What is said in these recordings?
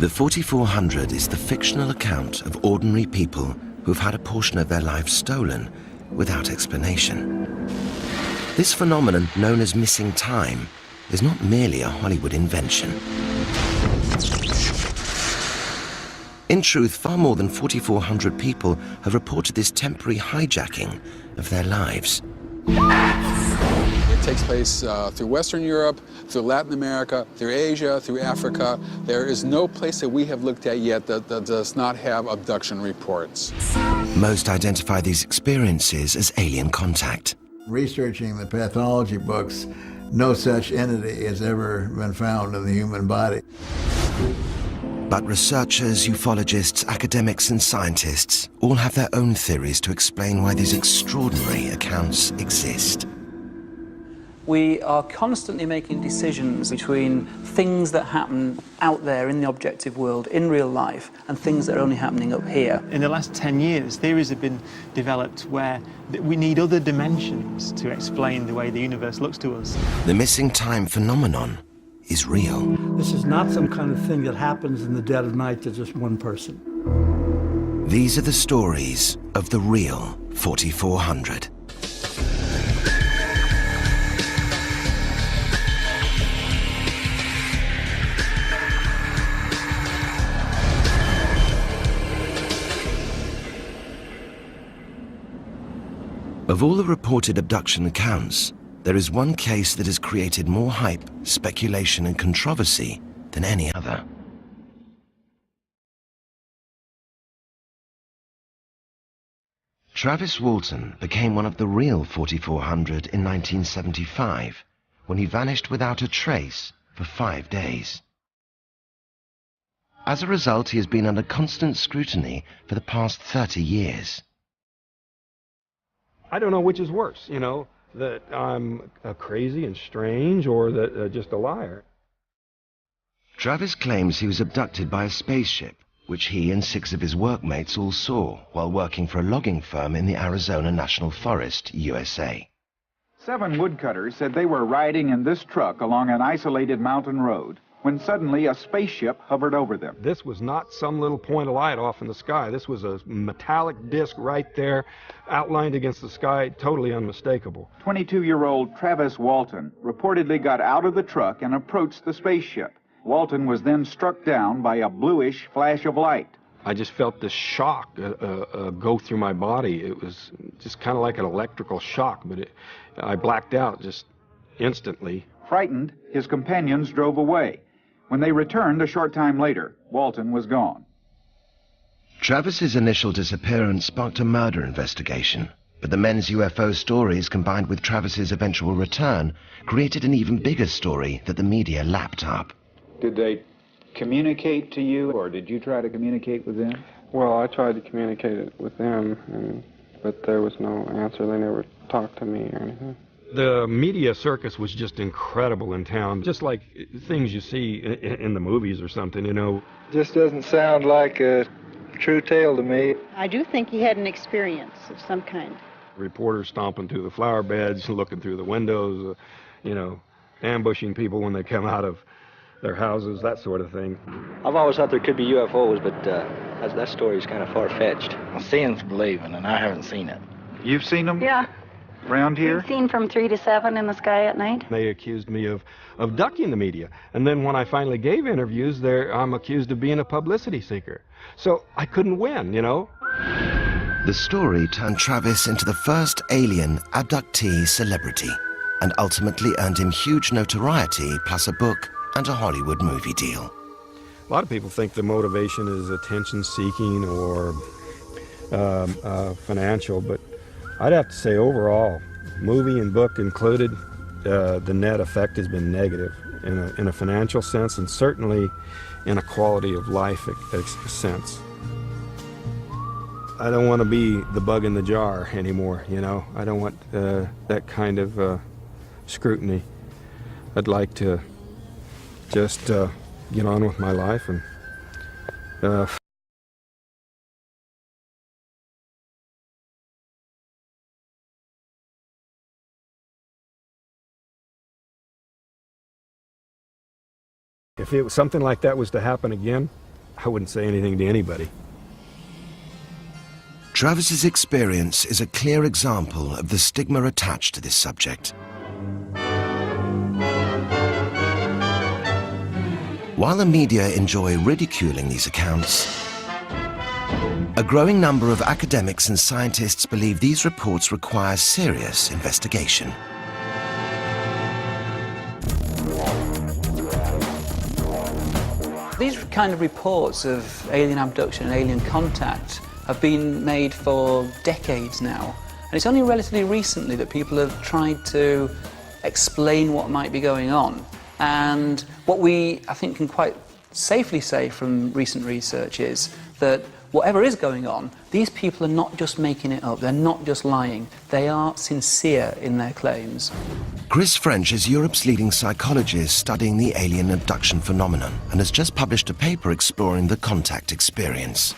The 4400 is the fictional account of ordinary people who've had a portion of their lives stolen without explanation. This phenomenon, known as missing time, is not merely a Hollywood invention. In truth, far more than 4,400 people have reported this temporary hijacking of their lives. It takes place through Western Europe, through Latin America, through Asia, through Africa. There is no place that we have looked at yet that does not have abduction reports. Most identify these experiences as alien contact. Researching the pathology books, no such entity has ever been found in the human body. But researchers, ufologists, academics and scientists all have their own theories to explain why these extraordinary accounts exist. We are constantly making decisions between things that happen out there in the objective world, in real life, and things that are only happening up here. In the last 10 years, theories have been developed where we need other dimensions to explain the way the universe looks to us. The missing time phenomenon is real. This is not some kind of thing that happens in the dead of night to just one person. These are the stories of the real 4400. Of all the reported abduction accounts, there is one case that has created more hype, speculation and controversy than any other. Travis Walton became one of the real 4400 in 1975, when he vanished without a trace for 5 days. As a result, he has been under constant scrutiny for the past 30 years. I don't know which is worse, you know, that I'm crazy and strange or that just a liar. Travis claims he was abducted by a spaceship, which he and 6 of his workmates all saw while working for a logging firm in the Arizona National Forest, USA. 7 woodcutters said they were riding in this truck along an isolated mountain road when suddenly a spaceship hovered over them. This was not some little point of light off in the sky. This was a metallic disc right there, outlined against the sky, totally unmistakable. 22-year-old Travis Walton reportedly got out of the truck and approached the spaceship. Walton was then struck down by a bluish flash of light. I just felt this shock go through my body. It was just kind of like an electrical shock, but I blacked out just instantly. Frightened, his companions drove away. When they returned a short time later, Walton was gone. Travis's initial disappearance sparked a murder investigation, but the men's UFO stories combined with Travis's eventual return created an even bigger story that the media lapped up. Did they communicate to you, or did you try to communicate with them? Well, I tried to communicate it with them, but there was no answer. They never talked to me or anything. The media circus was just incredible in town, just like things you see in the movies or something, you know. Just doesn't sound like a true tale to me. I do think he had an experience of some kind. Reporters stomping through the flower beds, looking through the windows, you know, ambushing people when they come out of their houses, that sort of thing. I've always thought there could be UFOs, but that story's kind of far-fetched. Seeing's believing, and I haven't seen it. You've seen them? Yeah. Around here? We've seen from 3 to 7 in the sky at night. They accused me of ducking the media. And then when I finally gave interviews, I'm accused of being a publicity seeker. So I couldn't win, you know. The story turned Travis into the first alien abductee celebrity and ultimately earned him huge notoriety plus a book and a Hollywood movie deal. A lot of people think the motivation is attention-seeking or financial, but I'd have to say overall, movie and book included, the net effect has been negative in a financial sense and certainly in a quality of life sense. I don't want to be the bug in the jar anymore, you know. I don't want that kind of scrutiny. I'd like to just get on with my life and if something like that was to happen again, I wouldn't say anything to anybody. Travis's experience is a clear example of the stigma attached to this subject. While the media enjoy ridiculing these accounts, a growing number of academics and scientists believe these reports require serious investigation. These kind of reports of alien abduction and alien contact have been made for decades now. And it's only relatively recently that people have tried to explain what might be going on. And what we, I think, can quite safely say from recent research is that whatever is going on, these people are not just making it up, they're not just lying, they are sincere in their claims. Chris French is Europe's leading psychologist studying the alien abduction phenomenon and has just published a paper exploring the contact experience.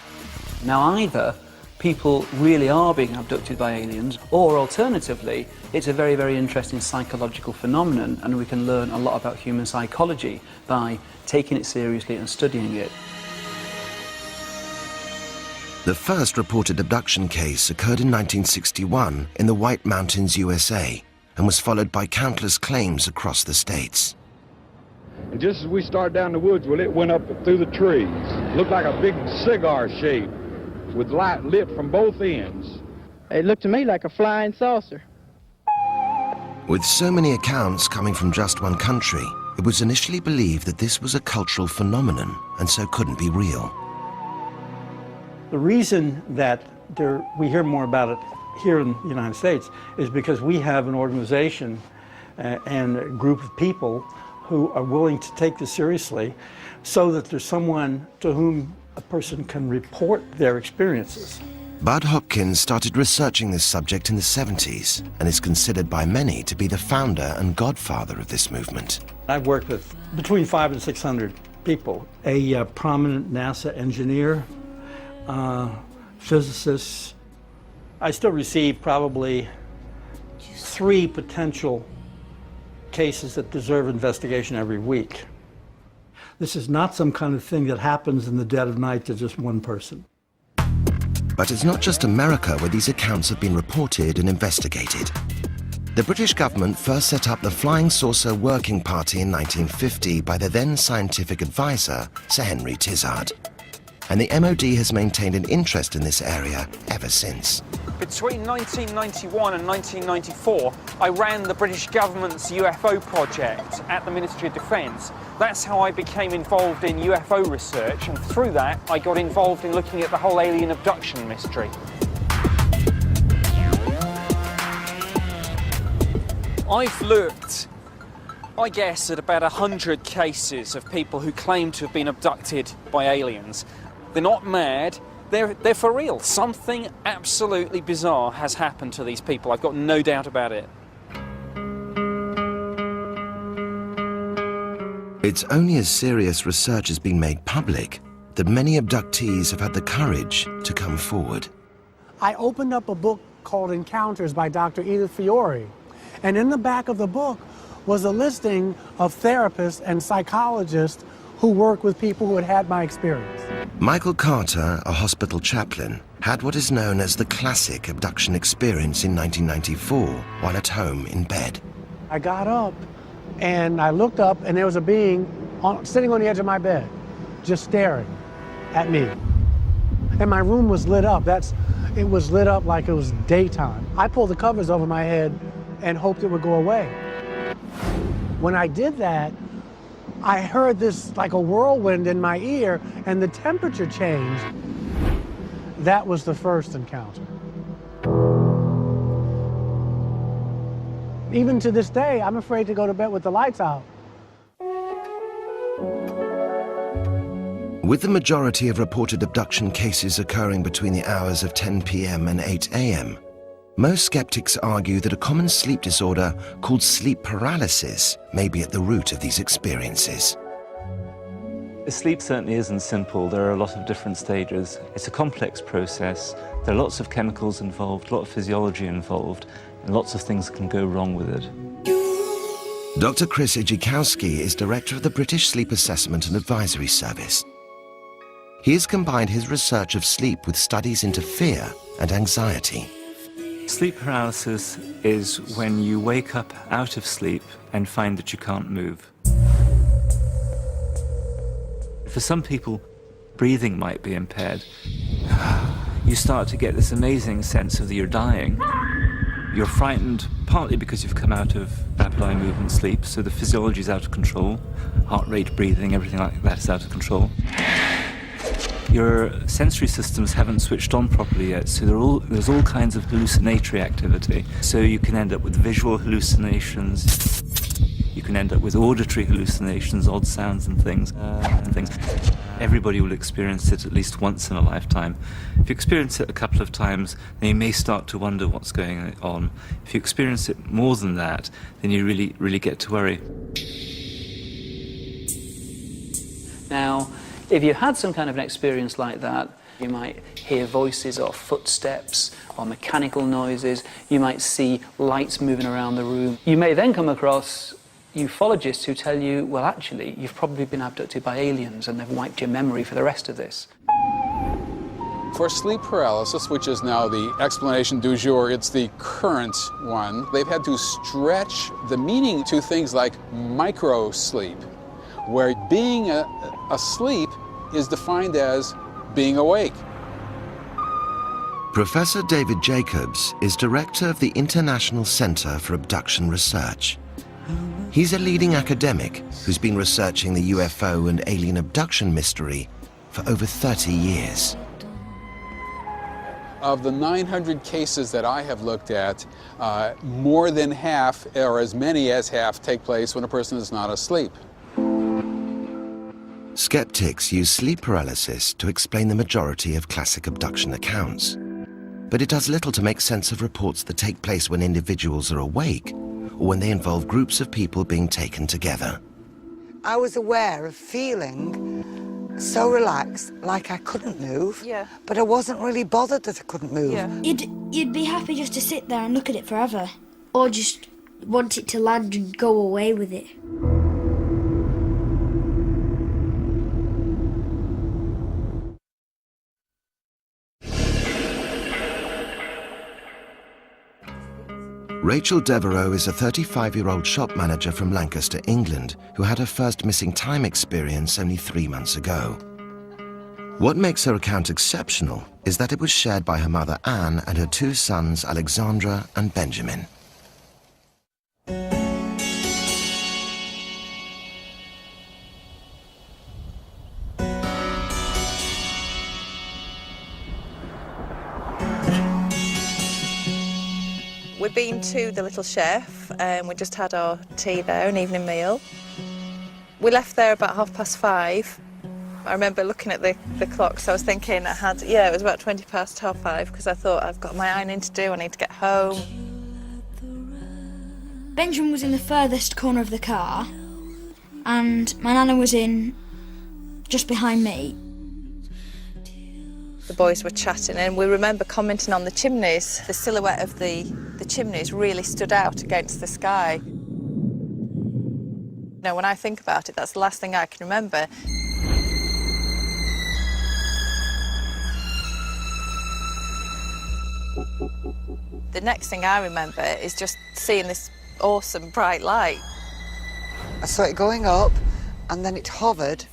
Now, either people really are being abducted by aliens, or alternatively, it's a very, very interesting psychological phenomenon, and we can learn a lot about human psychology by taking it seriously and studying it. The first reported abduction case occurred in 1961 in the White Mountains, USA, and was followed by countless claims across the states. And just as we started down the woods, well, it went up through the trees. Looked like a big cigar shape with light lit from both ends. It looked to me like a flying saucer. With so many accounts coming from just one country, it was initially believed that this was a cultural phenomenon and so couldn't be real. The reason that we hear more about it here in the United States is because we have an organization and a group of people who are willing to take this seriously so that there's someone to whom a person can report their experiences. Bud Hopkins started researching this subject in the 70s and is considered by many to be the founder and godfather of this movement. I've worked with between 500 and 600 people. A prominent NASA engineer, physicists. I still receive probably 3 potential cases that deserve investigation every week. This is not some kind of thing that happens in the dead of night to just one person. But it's not just America where these accounts have been reported and investigated. The British government first set up the Flying Saucer Working Party in 1950 by the then scientific advisor, Sir Henry Tizard. And the MOD has maintained an interest in this area ever since. Between 1991 and 1994, I ran the British government's UFO project at the Ministry of Defence. That's how I became involved in UFO research, and through that, I got involved in looking at the whole alien abduction mystery. I've looked, I guess, at about 100 cases of people who claim to have been abducted by aliens. They're not mad, they're for real. Something absolutely bizarre has happened to these people, I've got no doubt about it. It's only as serious research has been made public that many abductees have had the courage to come forward. I opened up a book called Encounters by Dr. Edith Fiore, and in the back of the book was a listing of therapists and psychologists who work with people who had had my experience. Michael Carter, a hospital chaplain, had what is known as the classic abduction experience in 1994 while at home in bed. I got up and I looked up and there was a being sitting on the edge of my bed, just staring at me. And my room was lit up. It was lit up like it was daytime. I pulled the covers over my head and hoped it would go away. When I did that, I heard this like a whirlwind in my ear and the temperature changed. That was the first encounter. Even to this day, I'm afraid to go to bed with the lights out. With the majority of reported abduction cases occurring between the hours of 10 p.m. and 8 a.m., most skeptics argue that a common sleep disorder called sleep paralysis may be at the root of these experiences. Sleep certainly isn't simple. There are a lot of different stages. It's a complex process. There are lots of chemicals involved, a lot of physiology involved, and lots of things can go wrong with it. Dr. Chris Ijikowski is director of the British Sleep Assessment and Advisory Service. He has combined his research of sleep with studies into fear and anxiety. Sleep paralysis is when you wake up out of sleep and find that you can't move. For some people, breathing might be impaired. You start to get this amazing sense of that you're dying. You're frightened partly because you've come out of rapid eye movement sleep, so the physiology is out of control. Heart rate, breathing, everything like that is out of control. Your sensory systems haven't switched on properly yet, so there's all kinds of hallucinatory activity. So you can end up with visual hallucinations, you can end up with auditory hallucinations, odd sounds and things. Everybody will experience it at least once in a lifetime. If you experience it a couple of times, then you may start to wonder what's going on. If you experience it more than that, then you really get to worry. Now, if you had some kind of an experience like that, you might hear voices or footsteps or mechanical noises. You might see lights moving around the room. You may then come across ufologists who tell you, well, actually, you've probably been abducted by aliens and they've wiped your memory for the rest of this. For sleep paralysis, which is now the explanation du jour, it's the current one, they've had to stretch the meaning to things like micro-sleep, where being asleep is defined as being awake. Professor David Jacobs is director of the International Center for Abduction Research. He's a leading academic who's been researching the UFO and alien abduction mystery for over 30 years. Of the 900 cases that I have looked at, more than half, or as many as half, take place when a person is not asleep. Skeptics use sleep paralysis to explain the majority of classic abduction accounts. But it does little to make sense of reports that take place when individuals are awake or when they involve groups of people being taken together. I was aware of feeling so relaxed, like I couldn't move, but I wasn't really bothered that I couldn't move. You'd be happy just to sit there and look at it forever, or just want it to land and go away with it. Rachel Devereaux is a 35-year-old shop manager from Lancaster, England, who had her first missing time experience only 3 months ago. What makes her account exceptional is that it was shared by her mother Anne and her 2 sons Alexandra and Benjamin. We've been to the Little Chef and we just had our tea there, an evening meal. We left there about 5:30. I remember looking at the clock, so I was thinking it was about 20 past 5:30 because I thought I've got my ironing to do, I need to get home. Benjamin was in the furthest corner of the car and my nana was in just behind me. The boys were chatting and we remember commenting on the chimneys. The silhouette of the chimneys really stood out against the sky. You know, when I think about it, that's the last thing I can remember. The next thing I remember is just seeing this awesome bright light. I saw it going up and then it hovered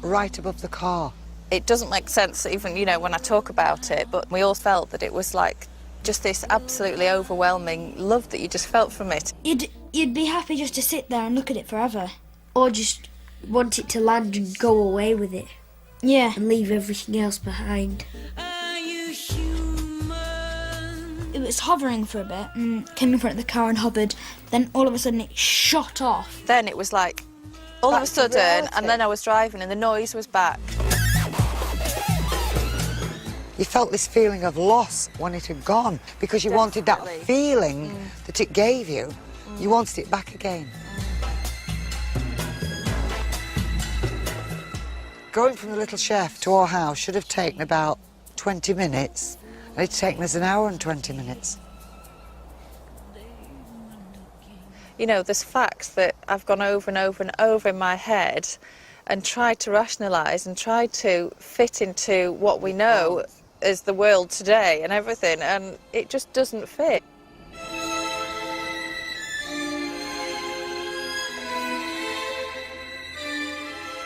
right above the car. It doesn't make sense even, you know, when I talk about it, but we all felt that it was like just this absolutely overwhelming love that you just felt from it. You'd be happy just to sit there and look at it forever, or just want it to land and go away with it. Yeah, and leave everything else behind. It was hovering for a bit and came in front of the car and hovered, then all of a sudden it shot off. Then it was like all of a sudden, and then I was driving and the noise was back. You felt this feeling of loss when it had gone because you wanted that feeling that it gave you. You wanted it back again. Going from the Little Chef to our house should have taken about 20 minutes, and it's taken us 1 hour and 20 minutes. You know, there's facts that I've gone over and over and over in my head, and tried to rationalise and tried to fit into what we know as the world today and everything, and it just doesn't fit.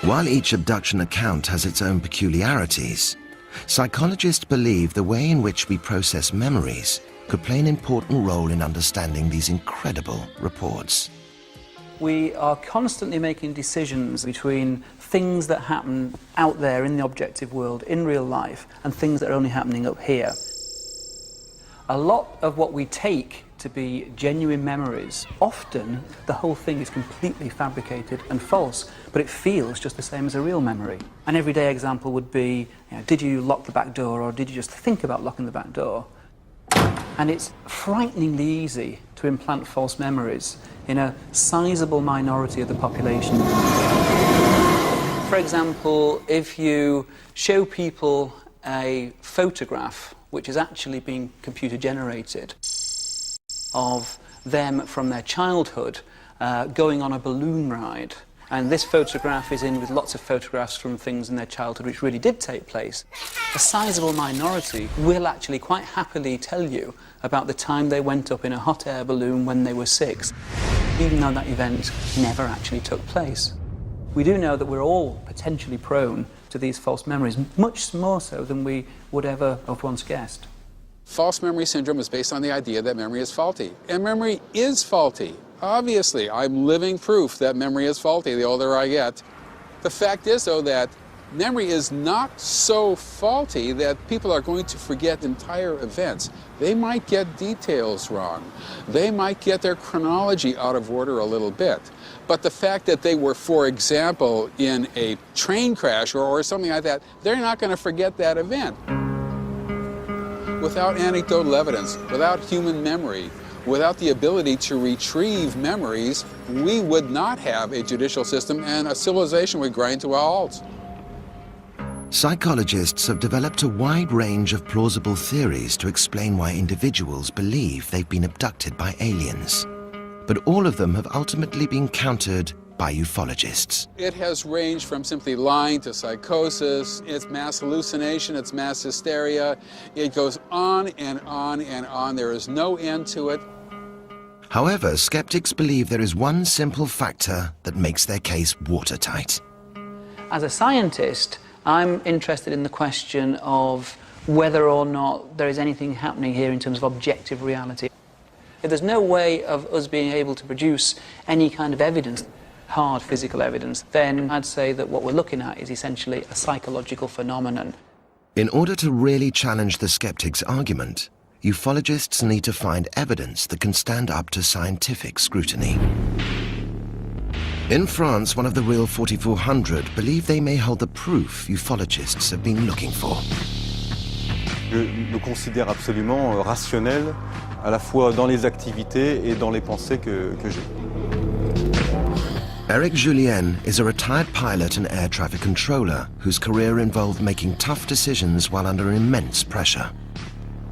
While each abduction account has its own peculiarities, psychologists believe the way in which we process memories could play an important role in understanding these incredible reports. We are constantly making decisions between things that happen out there in the objective world, in real life, and things that are only happening up here. A lot of what we take to be genuine memories, often the whole thing is completely fabricated and false, but it feels just the same as a real memory. An everyday example would be, did you lock the back door, or did you just think about locking the back door? And it's frighteningly easy to implant false memories in a sizable minority of the population. For example, if you show people a photograph which is actually being computer generated of them from their childhood going on a balloon ride, and this photograph is in with lots of photographs from things in their childhood which really did take place, a sizable minority will actually quite happily tell you about the time they went up in a hot air balloon when they were 6, even though that event never actually took place. We do know that we're all potentially prone to these false memories, much more so than we would ever have once guessed. False memory syndrome is based on the idea that memory is faulty. And memory is faulty. Obviously, I'm living proof that memory is faulty the older I get. The fact is, though, that memory is not so faulty that people are going to forget entire events. They might get details wrong. They might get their chronology out of order a little bit. But the fact that they were, for example, in a train crash or something like that, they're not going to forget that event. Without anecdotal evidence, without human memory, without the ability to retrieve memories, we would not have a judicial system, and a civilization would grind to a halt. Psychologists have developed a wide range of plausible theories to explain why individuals believe they've been abducted by aliens. But all of them have ultimately been countered by ufologists. It has ranged from simply lying to psychosis, it's mass hallucination, it's mass hysteria. It goes on and on and on. There is no end to it. However, skeptics believe there is one simple factor that makes their case watertight. As a scientist, I'm interested in the question of whether or not there is anything happening here in terms of objective reality. If there's no way of us being able to produce any kind of evidence, hard physical evidence, then I'd say that what we're looking at is essentially a psychological phenomenon. In order to really challenge the skeptic's argument, ufologists need to find evidence that can stand up to scientific scrutiny. In France, one of the real 4400 believe they may hold the proof ufologists have been looking for. Je me considère absolument rationnel, à la fois dans les activités et dans les pensées que j'ai. Eric Julien is a retired pilot and air traffic controller whose career involved making tough decisions while under immense pressure.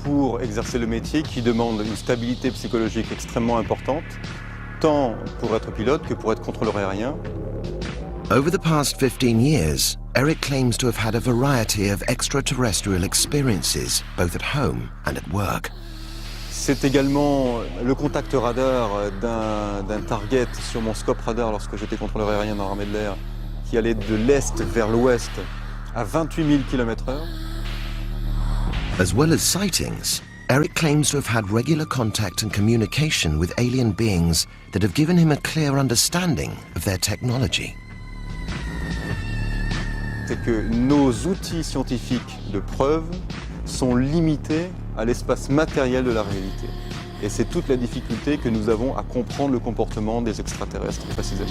Pour exercer le métier qui demande une stabilité psychologique extrêmement importante, tant pour être pilote que pour être contrôleur aérien. Over the past 15 years, Eric claims to have had a variety of extraterrestrial experiences, both at home and at work. C'est également le contact radar d'un target sur mon scope radar lorsque j'étais contrôleur aérien dans l'armée de l'air, qui allait de l'est vers l'ouest à 28 000 km/h. As well as sightings, Eric claims to have had regular contact and communication with alien beings that have given him a clear understanding of their technology. C'est que nos outils scientifiques de preuve sont limités à l'espace matériel de la réalité. Et c'est toute la difficulté que nous avons à comprendre le comportement des extraterrestres, précisément.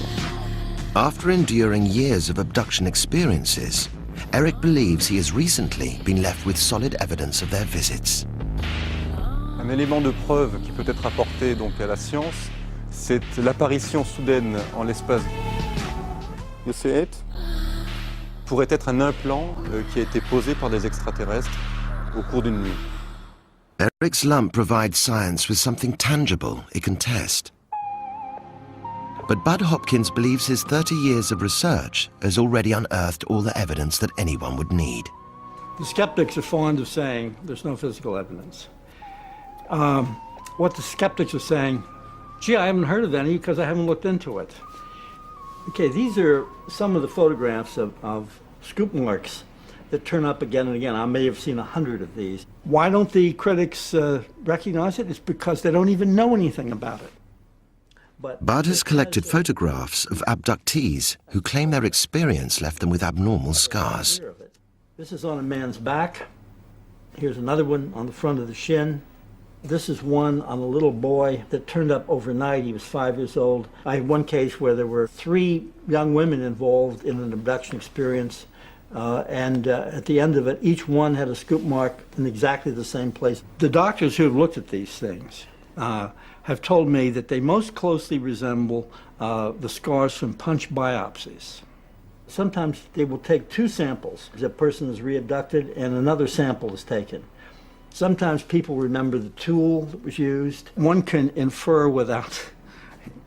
After enduring years of abduction experiences, Eric believes he has recently been left with solid evidence of their visits. Un élément de preuve qui peut être apporté donc à la science, c'est l'apparition soudaine en l'espace. You see it? Pourrait être un implant qui a été posé par des extraterrestres au cours d'une nuit. Eric's lump provides science with something tangible it can test. But Bud Hopkins believes his 30 years of research has already unearthed all the evidence that anyone would need. The skeptics are fond of saying there's no physical evidence. What the skeptics are saying, gee, I haven't heard of any because I haven't looked into it. Okay, these are some of the photographs of scoop marks that turn up again and again. I may have seen 100 of these. Why don't the critics recognize it? It's because they don't even know anything about it. Bud has collected photographs of abductees who claim their experience left them with abnormal scars. This is on a man's back. Here's another one on the front of the shin. This is one on a little boy that turned up overnight. He was 5 years old. I had one case where there were 3 young women involved in an abduction experience. At the end of it, each one had a scoop mark in exactly the same place. The doctors who have looked at these things have told me that they most closely resemble the scars from punch biopsies. Sometimes they will take 2 samples. The person is re-abducted and another sample is taken. Sometimes people remember the tool that was used. One can infer without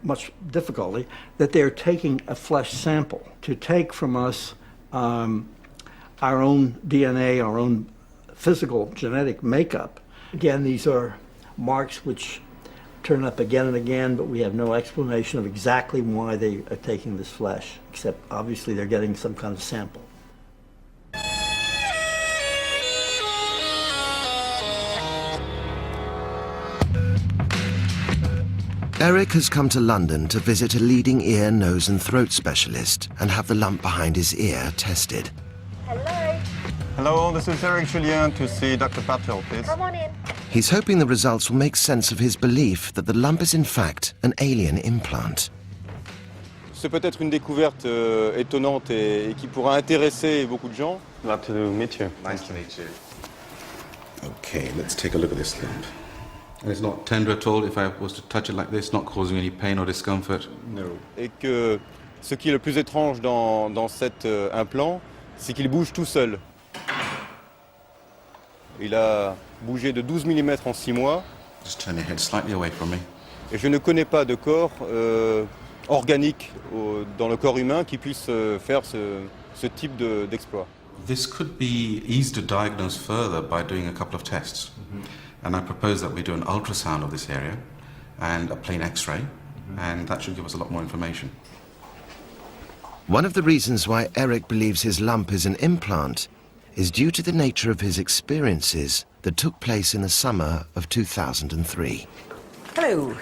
much difficulty that they're taking a flesh sample to take from us our own DNA, our own physical genetic makeup. Again, these are marks which turn up again and again, but we have no explanation of exactly why they are taking this flesh, except obviously they're getting some kind of sample. Eric has come to London to visit a leading ear, nose and throat specialist and have the lump behind his ear tested. Hello. Hello, this is Eric Julien to see Dr. Patel, please. Come on in. He's hoping the results will make sense of his belief that the lump is in fact an alien implant. C'est peut-être une découverte étonnante et qui pourra intéresser beaucoup de gens. Glad to meet you. Nice to meet you. Okay, let's take a look at this lump. And it's not tender at all. If I was to touch it like this, not causing any pain or discomfort. No. Et que ce qui est le plus étrange dans cet implant, c'est qu'il bouge tout seul. Il a bougé de 12 mm en 6 mois. Just turn your head slightly away from me. Et je ne connais pas de corps organique dans le corps humain qui puisse faire ce type d'exploit. This could be eased to diagnose further by doing a couple of tests. And I propose that we do an ultrasound of this area and a plain X-ray, and that should give us a lot more information. One of the reasons why Eric believes his lump is an implant is due to the nature of his experiences that took place in the summer of 2003. Hello,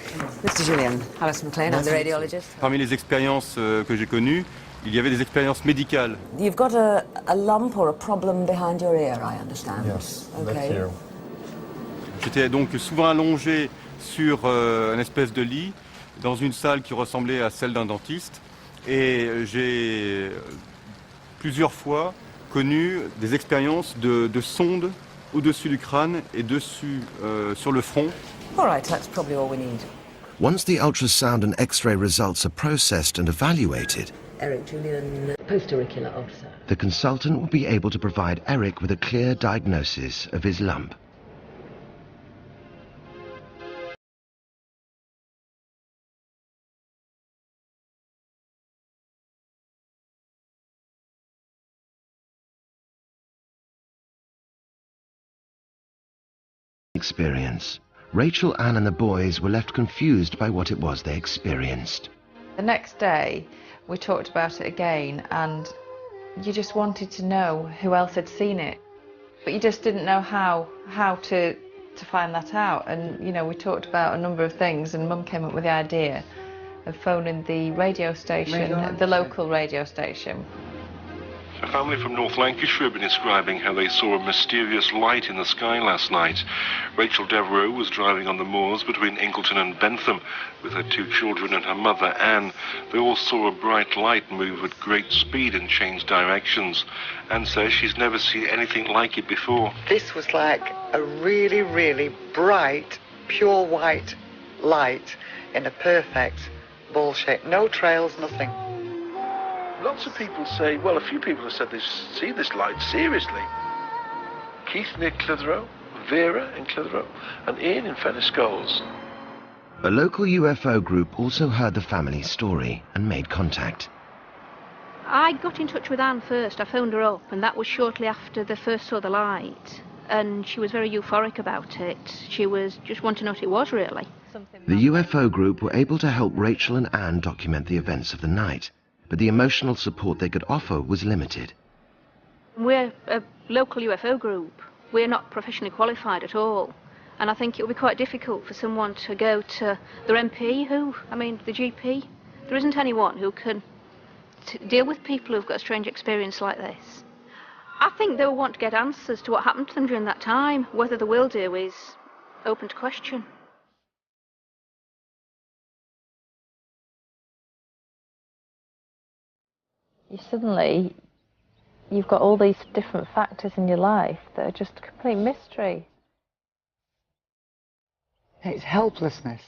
Mr. Julien. Alice McLean, I'm the radiologist. Parmi les expériences que j'ai connues, il y avait des expériences médicales. You've got a lump or a problem behind your ear, I understand. Yes, okay. that's here. J'étais donc souvent allongé sur une espèce de lit dans une salle qui ressemblait à celle d'un dentiste et j'ai plusieurs fois connu des expériences de sondes au-dessus du crâne et dessus sur le front. All right, that's probably all we need. Once the ultrasound and X-ray results are processed and evaluated, Eric Julien, post-auricular ultrasound. the consultant will be able to provide Eric with a clear diagnosis of his lump. Experience. Rachel, Anne and the boys were left confused by what it was they experienced. The next day we talked about it again and you just wanted to know who else had seen it, but you just didn't know how to find that out. And you know, we talked about a number of things and Mum came up with the idea of phoning the radio station, the local radio station. A family from North Lancashire have been describing how they saw a mysterious light in the sky last night. Rachel Devereux was driving on the moors between Ingleton and Bentham with her 2 children and her mother, Anne. They all saw a bright light move at great speed and change directions. Anne says she's never seen anything like it before. This was like a really, really bright, pure white light in a perfect ball shape. No trails, nothing. Lots of people say, well, a few people have said they've seen this light seriously. Keith near Clitheroe, Vera in Clitheroe, and Ian in Fenniscoles. A local UFO group also heard the family's story and made contact. I got in touch with Anne first. I phoned her up, and that was shortly after they first saw the light. And she was very euphoric about it. She was just wanting to know what it was, really. The UFO group were able to help Rachel and Anne document the events of the night, but the emotional support they could offer was limited. We're a local UFO group. We're not professionally qualified at all. And I think it would be quite difficult for someone to go to their MP, the GP. There isn't anyone who can deal with people who've got a strange experience like this. I think they will want to get answers to what happened to them during that time. Whether they will do is open to question. You've got all these different factors in your life that are just a complete mystery. It's helplessness.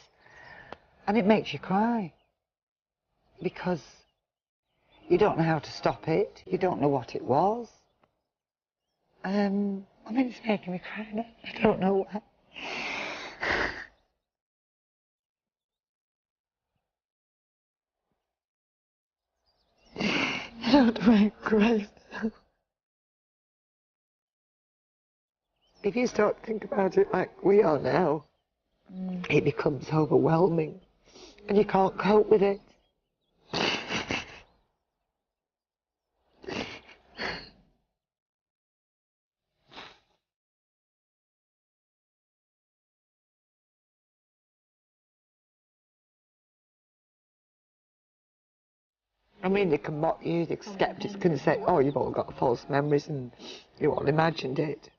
And it makes you cry. Because you don't know how to stop it. You don't know what it was. It's making me cry now. I don't know why. I don't know why I'm crying. If you start to think about it like we are now, it becomes overwhelming, and you can't cope with it. They can mock you, the skeptics can say, oh, you've all got false memories and you all imagined it.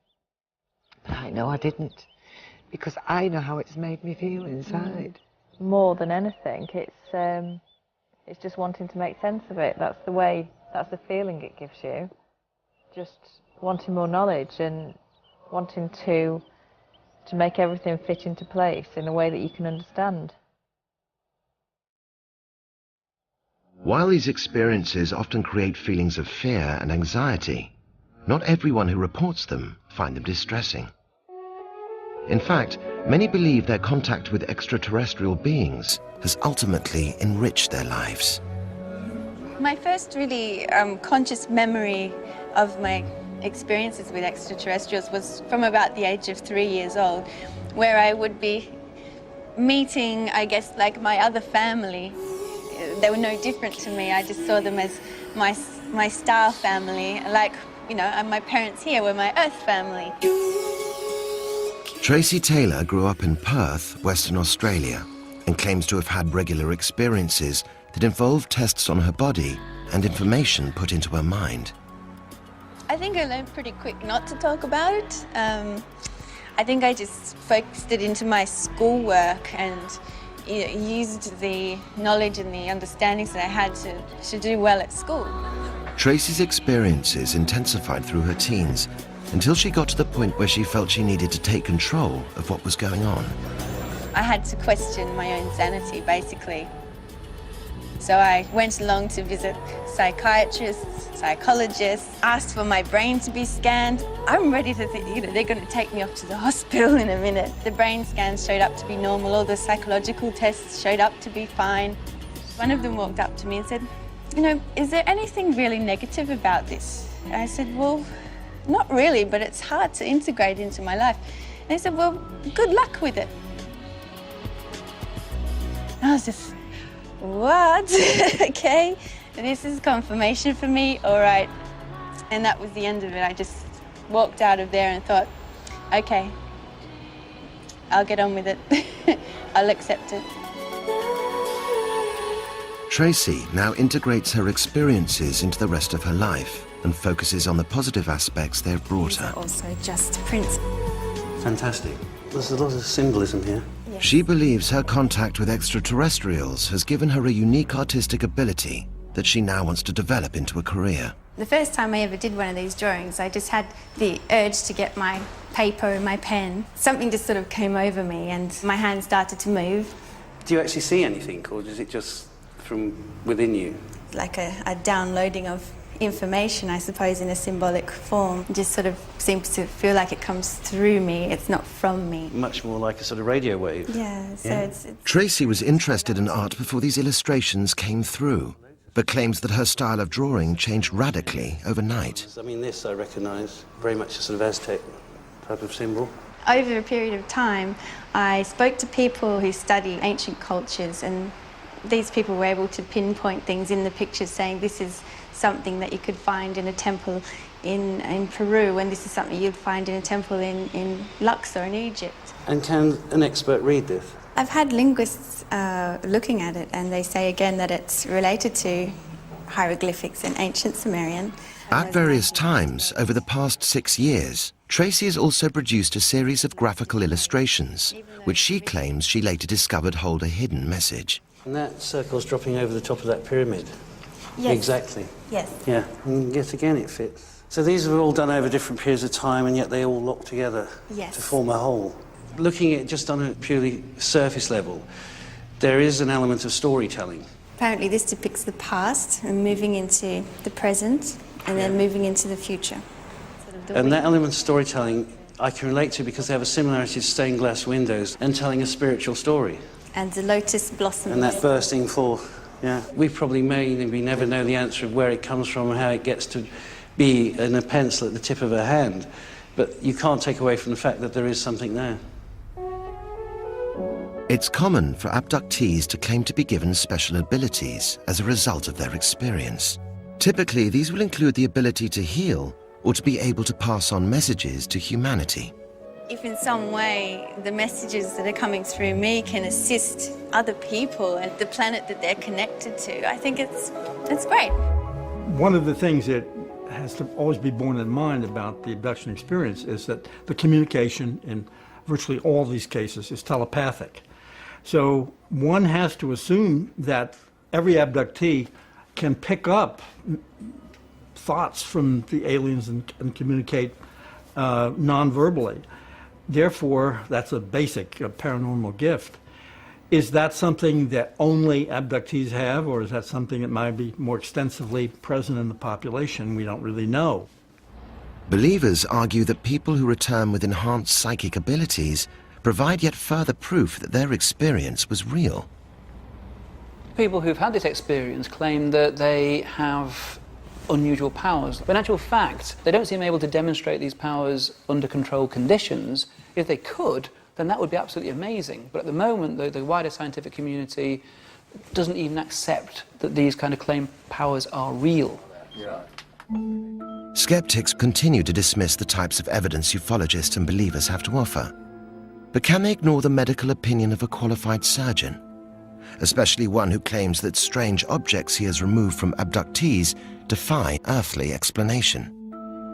But I know I didn't, because I know how it's made me feel inside. More than anything, it's just wanting to make sense of it. That's the feeling it gives you. Just wanting more knowledge and wanting to make everything fit into place in a way that you can understand. While these experiences often create feelings of fear and anxiety, not everyone who reports them find them distressing. In fact, many believe their contact with extraterrestrial beings has ultimately enriched their lives. My first really conscious memory of my experiences with extraterrestrials was from about the age of 3 years old, where I would be meeting, I guess, like my other family. They were no different to me. I just saw them as my star family, like, and my parents here were my Earth family. Tracy Taylor grew up in Perth, Western Australia, and claims to have had regular experiences that involved tests on her body and information put into her mind. I think I learned pretty quick not to talk about it. I think I just focused it into my schoolwork and used the knowledge and the understandings that I had to do well at school. Tracy's experiences intensified through her teens until she got to the point where she felt she needed to take control of what was going on. I had to question my own sanity, basically. So I went along to visit psychiatrists, psychologists, asked for my brain to be scanned. I'm ready to think, they're going to take me off to the hospital in a minute. The brain scans showed up to be normal, all the psychological tests showed up to be fine. One of them walked up to me and said, is there anything really negative about this? And I said, well, not really, but it's hard to integrate into my life. And he said, well, good luck with it. And I was just, what? Okay, this is confirmation for me, all right. And that was the end of it. I just walked out of there and thought, okay, I'll get on with it. I'll accept it. Tracy now integrates her experiences into the rest of her life and focuses on the positive aspects they've brought her. Also just prints. Fantastic. There's a lot of symbolism here. She believes her contact with extraterrestrials has given her a unique artistic ability that she now wants to develop into a career. The first time I ever did one of these drawings, I just had the urge to get my paper and my pen. Something just sort of came over me and my hand started to move. Do you actually see anything, or is it just from within you? Like a downloading of information, I suppose, in a symbolic form. It just sort of seems to feel like it comes through me, it's not from me. Much more like a sort of radio wave. Yeah, so it's Tracy was interested in art before these illustrations came through, but claims that her style of drawing changed radically overnight. I mean, this I recognise very much a sort of Aztec type of symbol. over a period of time, I spoke to people who study ancient cultures, and these people were able to pinpoint things in the pictures, saying this is something that you could find in a temple in Peru, and this is something you'd find in a temple in Luxor in Egypt. And can an expert read this? I've had linguists looking at it, and they say again that it's related to hieroglyphics in ancient Sumerian. At various times over the past 6 years, Tracy has also produced a series of graphical illustrations, which she claims she later discovered hold a hidden message. And that circle's dropping over the top of that pyramid. Yes. Exactly. Yes. Yeah, and yet again it fits. So these were all done over different periods of time, and yet they all lock together Yes. to form a whole. Looking at it just on a purely surface level, there is an element of storytelling. Apparently this depicts the past and moving into the present and then moving into the future. And that element of storytelling I can relate to because they have a similarity to stained glass windows and telling a spiritual story. And the lotus blossoms. And that bursting forth, yeah. We probably maybe never know the answer of where it comes from and how it gets to be in a pencil at the tip of her hand, but you can't take away from the fact that there is something there. It's common for abductees to claim to be given special abilities as a result of their experience. Typically, these will include the ability to heal or to be able to pass on messages to humanity. If in some way the messages that are coming through me can assist other people and the planet that they're connected to, I think it's great. One of the things that has to always be borne in mind about the abduction experience is that the communication in virtually all these cases is telepathic. So one has to assume that every abductee can pick up thoughts from the aliens and communicate non-verbally. Therefore, that's a basic paranormal gift. Is that something that only abductees have, or is that something that might be more extensively present in the population? We don't really know. Believers argue that people who return with enhanced psychic abilities provide yet further proof that their experience was real. People who've had this experience claim that they have unusual powers. But in actual fact, they don't seem able to demonstrate these powers under controlled conditions. If they could, then that would be absolutely amazing. But at the moment, the wider scientific community doesn't even accept that these kind of claimed powers are real. Yeah. Skeptics continue to dismiss the types of evidence ufologists and believers have to offer. But can they ignore the medical opinion of a qualified surgeon? Especially one who claims that strange objects he has removed from abductees defy earthly explanation.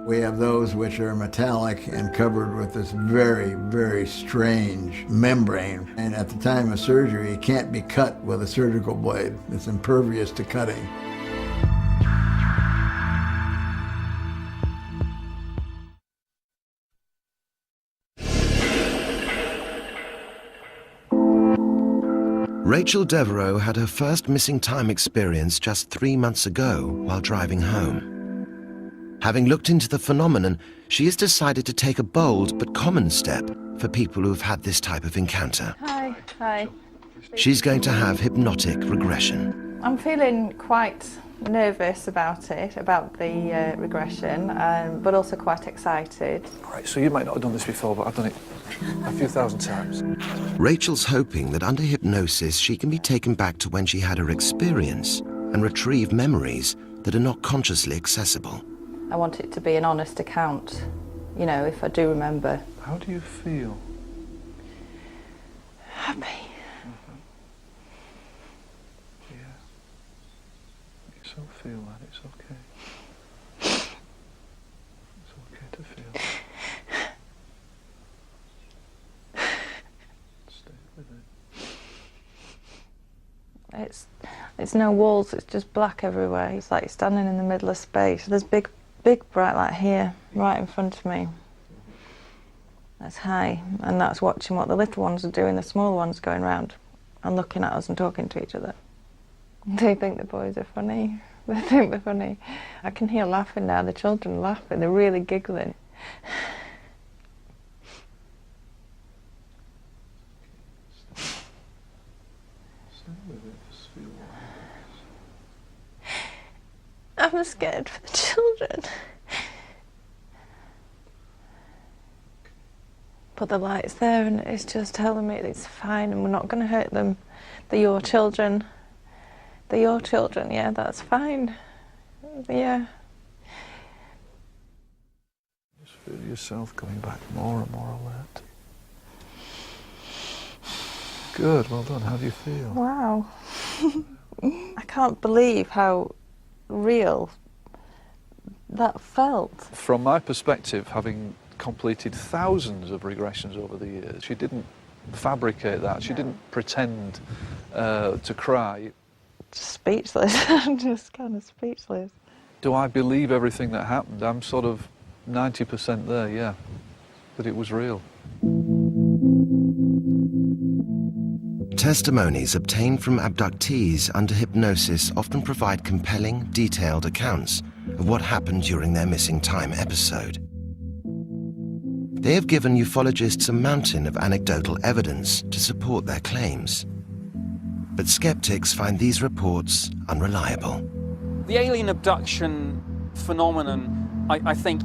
We have those which are metallic and covered with this very, very strange membrane. And at the time of surgery, it can't be cut with a surgical blade. It's impervious to cutting. Rachel Devereaux had her first missing time experience just 3 months ago while driving home. Having looked into the phenomenon, she has decided to take a bold but common step for people who have had this type of encounter. Hi. Hi. She's going to have hypnotic regression. I'm feeling quite nervous about it, about the regression, but also quite excited. Right, so you might not have done this before, but I've done it a few thousand times. Rachel's hoping that under hypnosis she can be taken back to when she had her experience and retrieve memories that are not consciously accessible. I want it to be an honest account, you know, if I do remember. How do you feel? Happy. Yeah. You so feel that, it's okay. It's okay to feel. Stay with it. It's no walls, it's just black everywhere. It's like standing in the middle of space. There's big bright light here, right in front of me. That's high, and that's watching what the little ones are doing, the smaller ones going round and looking at us and talking to each other. Do you think the boys are funny? They think they're funny. I can hear laughing now, the children laughing, they're really giggling. I'm scared for the children. But the light's there and it's just telling me it's fine and we're not going to hurt them. They're your children. They're your children, yeah, that's fine. Yeah. Just feel yourself coming back more and more alert. Good, well done. How do you feel? Wow. I can't believe how real that felt. From my perspective, having completed thousands of regressions over the years, she didn't fabricate that. She didn't pretend to cry. Speechless. I'm just kind of speechless. Do I believe everything that happened? I'm sort of 90% there, yeah, that it was real. Testimonies obtained from abductees under hypnosis often provide compelling, detailed accounts of what happened during their missing time episode. They have given ufologists a mountain of anecdotal evidence to support their claims. But skeptics find these reports unreliable. The alien abduction phenomenon, I think,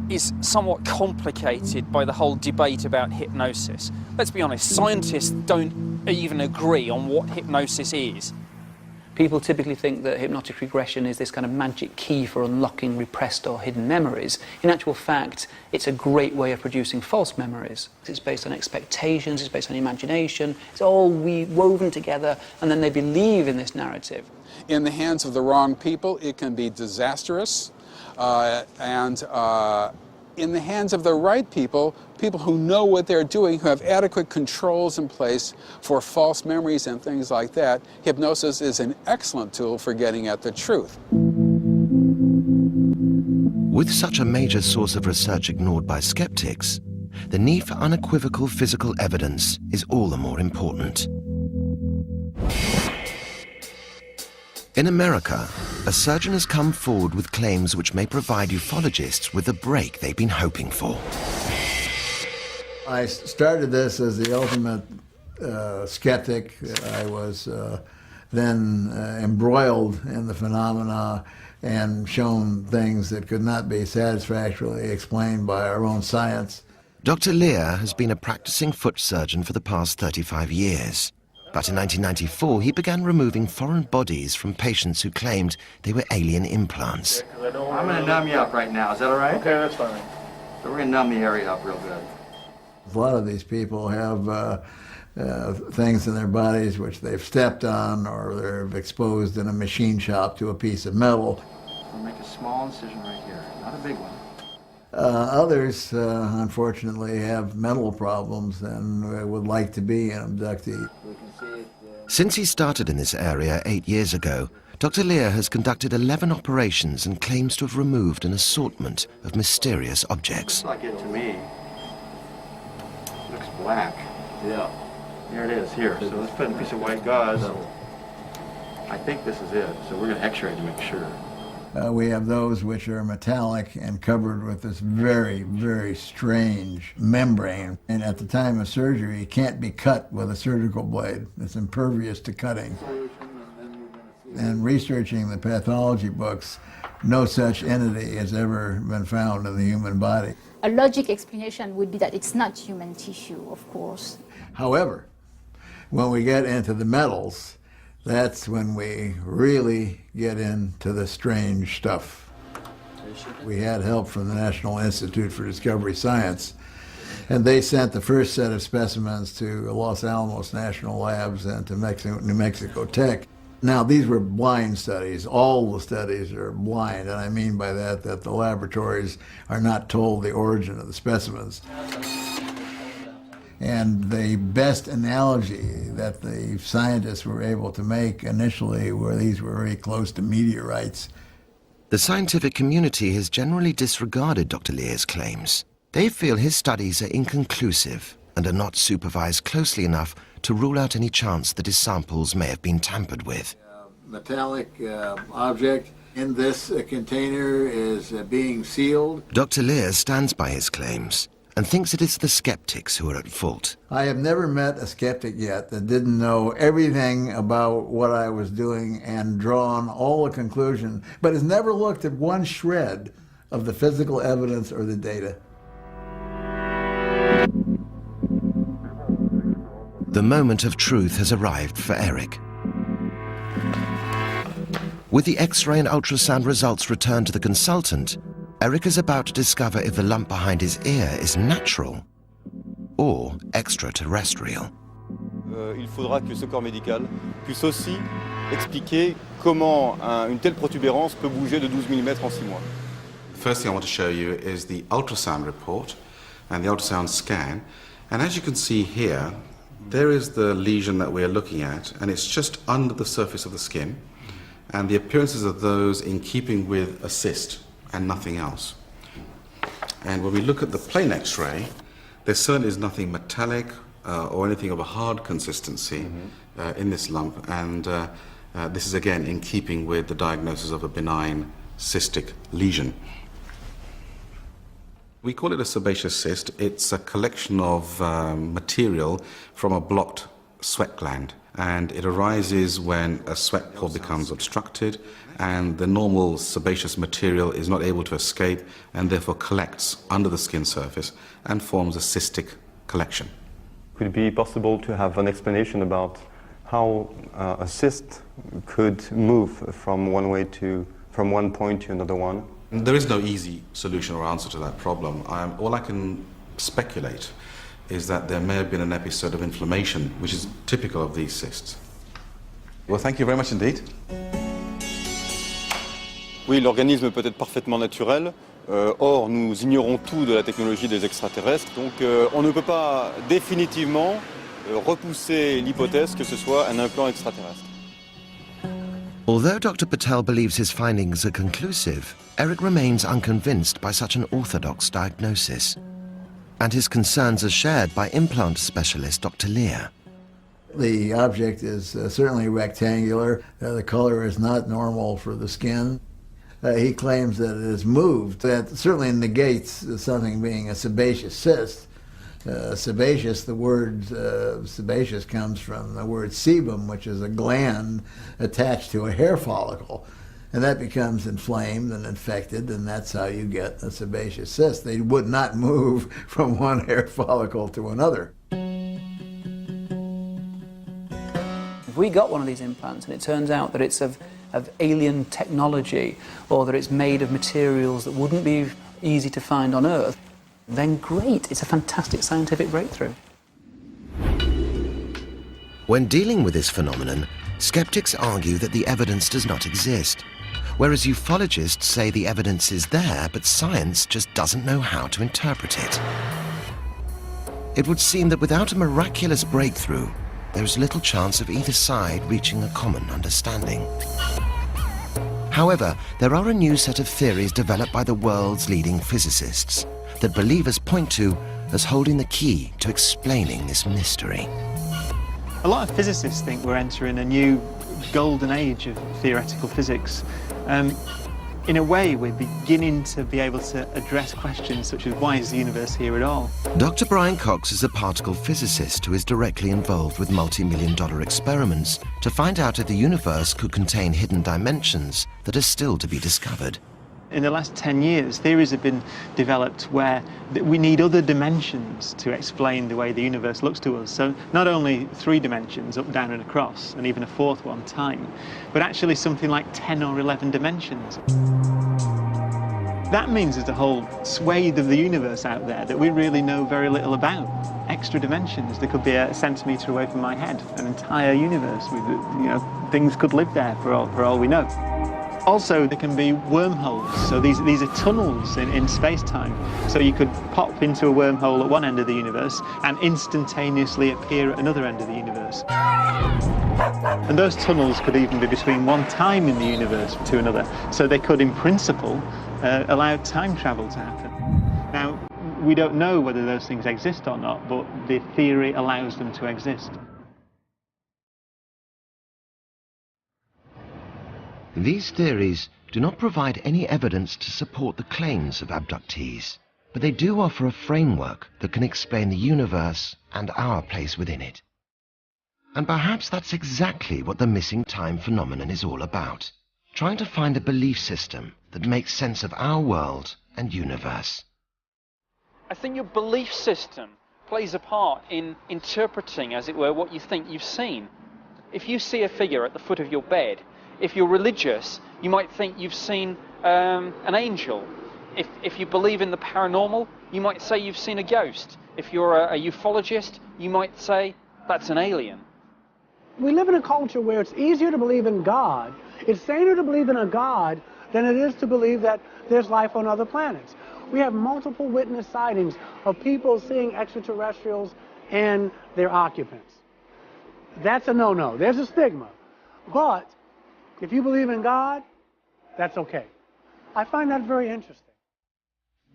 is somewhat complicated by the whole debate about hypnosis. Let's be honest, scientists don't even agree on what hypnosis is. People typically think that hypnotic regression is this kind of magic key for unlocking repressed or hidden memories. In actual fact, it's a great way of producing false memories. It's based on expectations, it's based on imagination, it's all woven together, and then they believe in this narrative. In the hands of the wrong people, it can be disastrous, in the hands of the right people, people who know what they're doing, who have adequate controls in place for false memories and things like that, hypnosis is an excellent tool for getting at the truth. With such a major source of research ignored by skeptics, the need for unequivocal physical evidence is all the more important. In America, a surgeon has come forward with claims which may provide ufologists with the break they've been hoping for. I started this as the ultimate skeptic. I was then embroiled in the phenomena and shown things that could not be satisfactorily explained by our own science. Dr. Lear has been a practicing foot surgeon for the past 35 years. But in 1994, he began removing foreign bodies from patients who claimed they were alien implants. I'm going to numb you up right now. Is that all right? Okay, that's fine. So we're going to numb the area up real good. A lot of these people have things in their bodies which they've stepped on or they're exposed in a machine shop to a piece of metal. We'll make a small incision right here, not a big one. Others, unfortunately, have mental problems and would like to be an abductee. Since he started in this area 8 years ago, Dr. Lear has conducted 11 operations and claims to have removed an assortment of mysterious objects. Looks like it to me. Looks black. Yeah. Here it is, here. So let's put in a piece of white gauze. I think this is it, so we're going to x-ray to make sure. We have those which are metallic and covered with this very, very strange membrane. And at the time of surgery, it can't be cut with a surgical blade. It's impervious to cutting. And researching the pathology books, no such entity has ever been found in the human body. A logic explanation would be that it's not human tissue, of course. However, when we get into the metals, that's when we really get into the strange stuff. We had help from the National Institute for Discovery Science, and they sent the first set of specimens to Los Alamos National Labs and to New Mexico Tech. Now, these were blind studies. All the studies are blind, and I mean by that the laboratories are not told the origin of the specimens. And the best analogy that the scientists were able to make initially were these were very close to meteorites. The scientific community has generally disregarded Dr. Lear's claims. They feel his studies are inconclusive and are not supervised closely enough to rule out any chance that his samples may have been tampered with. Metallic object in this container is being sealed. Dr. Lear stands by his claims and thinks it is the skeptics who are at fault. I have never met a skeptic yet that didn't know everything about what I was doing and drawn all the conclusions, but has never looked at one shred of the physical evidence or the data. The moment of truth has arrived for Eric. With the X-ray and ultrasound results returned to the consultant, Eric is about to discover if the lump behind his ear is natural or extraterrestrial. Il faudra que ce corps médical puisse aussi expliquer comment une telle protubérance peut bouger de 12 mm en 6 mois. The first thing I want to show you is the ultrasound report and the ultrasound scan. And as you can see here, there is the lesion that we're looking at, and it's just under the surface of the skin. And the appearances of those in keeping with a cyst and nothing else. And when we look at the plain X-ray, there certainly is nothing metallic or anything of a hard consistency in this lump, and this is again in keeping with the diagnosis of a benign cystic lesion. We call it a sebaceous cyst. It's a collection of material from a blocked sweat gland, and it arises when a sweat pore becomes obstructed and the normal sebaceous material is not able to escape and therefore collects under the skin surface and forms a cystic collection. Could it be possible to have an explanation about how a cyst could move from one point to another one? There is no easy solution or answer to that problem. All I can speculate is that there may have been an episode of inflammation, which is typical of these cysts. Well, thank you very much indeed. Oui, l'organisme peut être parfaitement naturel. Or, nous ignorons tout de la technologie des extraterrestres. Donc, on ne peut pas définitivement repousser l'hypothèse que ce soit un implant extraterrestre. Although Dr. Patel believes his findings are conclusive, Eric remains unconvinced by such an orthodox diagnosis. And his concerns are shared by implant specialist Dr. Lear. The object is certainly rectangular. The color is not normal for the skin. He claims that it has moved. That certainly negates something being a sebaceous cyst. Sebaceous, the word sebaceous comes from the word sebum, which is a gland attached to a hair follicle. And that becomes inflamed and infected, and that's how you get a sebaceous cyst. They would not move from one hair follicle to another. If we got one of these implants and it turns out that it's of alien technology or that it's made of materials that wouldn't be easy to find on Earth, then great, it's a fantastic scientific breakthrough. When dealing with this phenomenon, skeptics argue that the evidence does not exist, whereas ufologists say the evidence is there, but science just doesn't know how to interpret it. It would seem that without a miraculous breakthrough, there is little chance of either side reaching a common understanding. However, there are a new set of theories developed by the world's leading physicists that believers point to as holding the key to explaining this mystery. A lot of physicists think we're entering a new golden age of theoretical physics. In a way, we're beginning to be able to address questions such as why is the universe here at all? Dr. Brian Cox is a particle physicist who is directly involved with multi-million-dollar experiments to find out if the universe could contain hidden dimensions that are still to be discovered. In the last 10 years, theories have been developed where we need other dimensions to explain the way the universe looks to us. So not only 3 dimensions, up, down and across, and even a 4th one, time, but actually something like 10 or 11 dimensions. That means there's a whole swathe of the universe out there that we really know very little about. Extra dimensions. There could be a centimetre away from my head, an entire universe with, things could live there for all we know. Also, there can be wormholes, so these are tunnels in space-time. So you could pop into a wormhole at one end of the universe and instantaneously appear at another end of the universe. And those tunnels could even be between one time in the universe to another, so they could, in principle, allow time travel to happen. Now, we don't know whether those things exist or not, but the theory allows them to exist. These theories do not provide any evidence to support the claims of abductees, but they do offer a framework that can explain the universe and our place within it. And perhaps that's exactly what the missing time phenomenon is all about, trying to find a belief system that makes sense of our world and universe. I think your belief system plays a part in interpreting, as it were, what you think you've seen. If you see a figure at the foot of your bed, if you're religious, you might think you've seen an angel. If you believe in the paranormal, you might say you've seen a ghost. If you're a ufologist, you might say that's an alien. We live in a culture where it's easier to believe in God. It's saner to believe in a God than it is to believe that there's life on other planets. We have multiple witness sightings of people seeing extraterrestrials and their occupants. That's a no-no. There's a stigma. But if you believe in God, that's okay. I find that very interesting.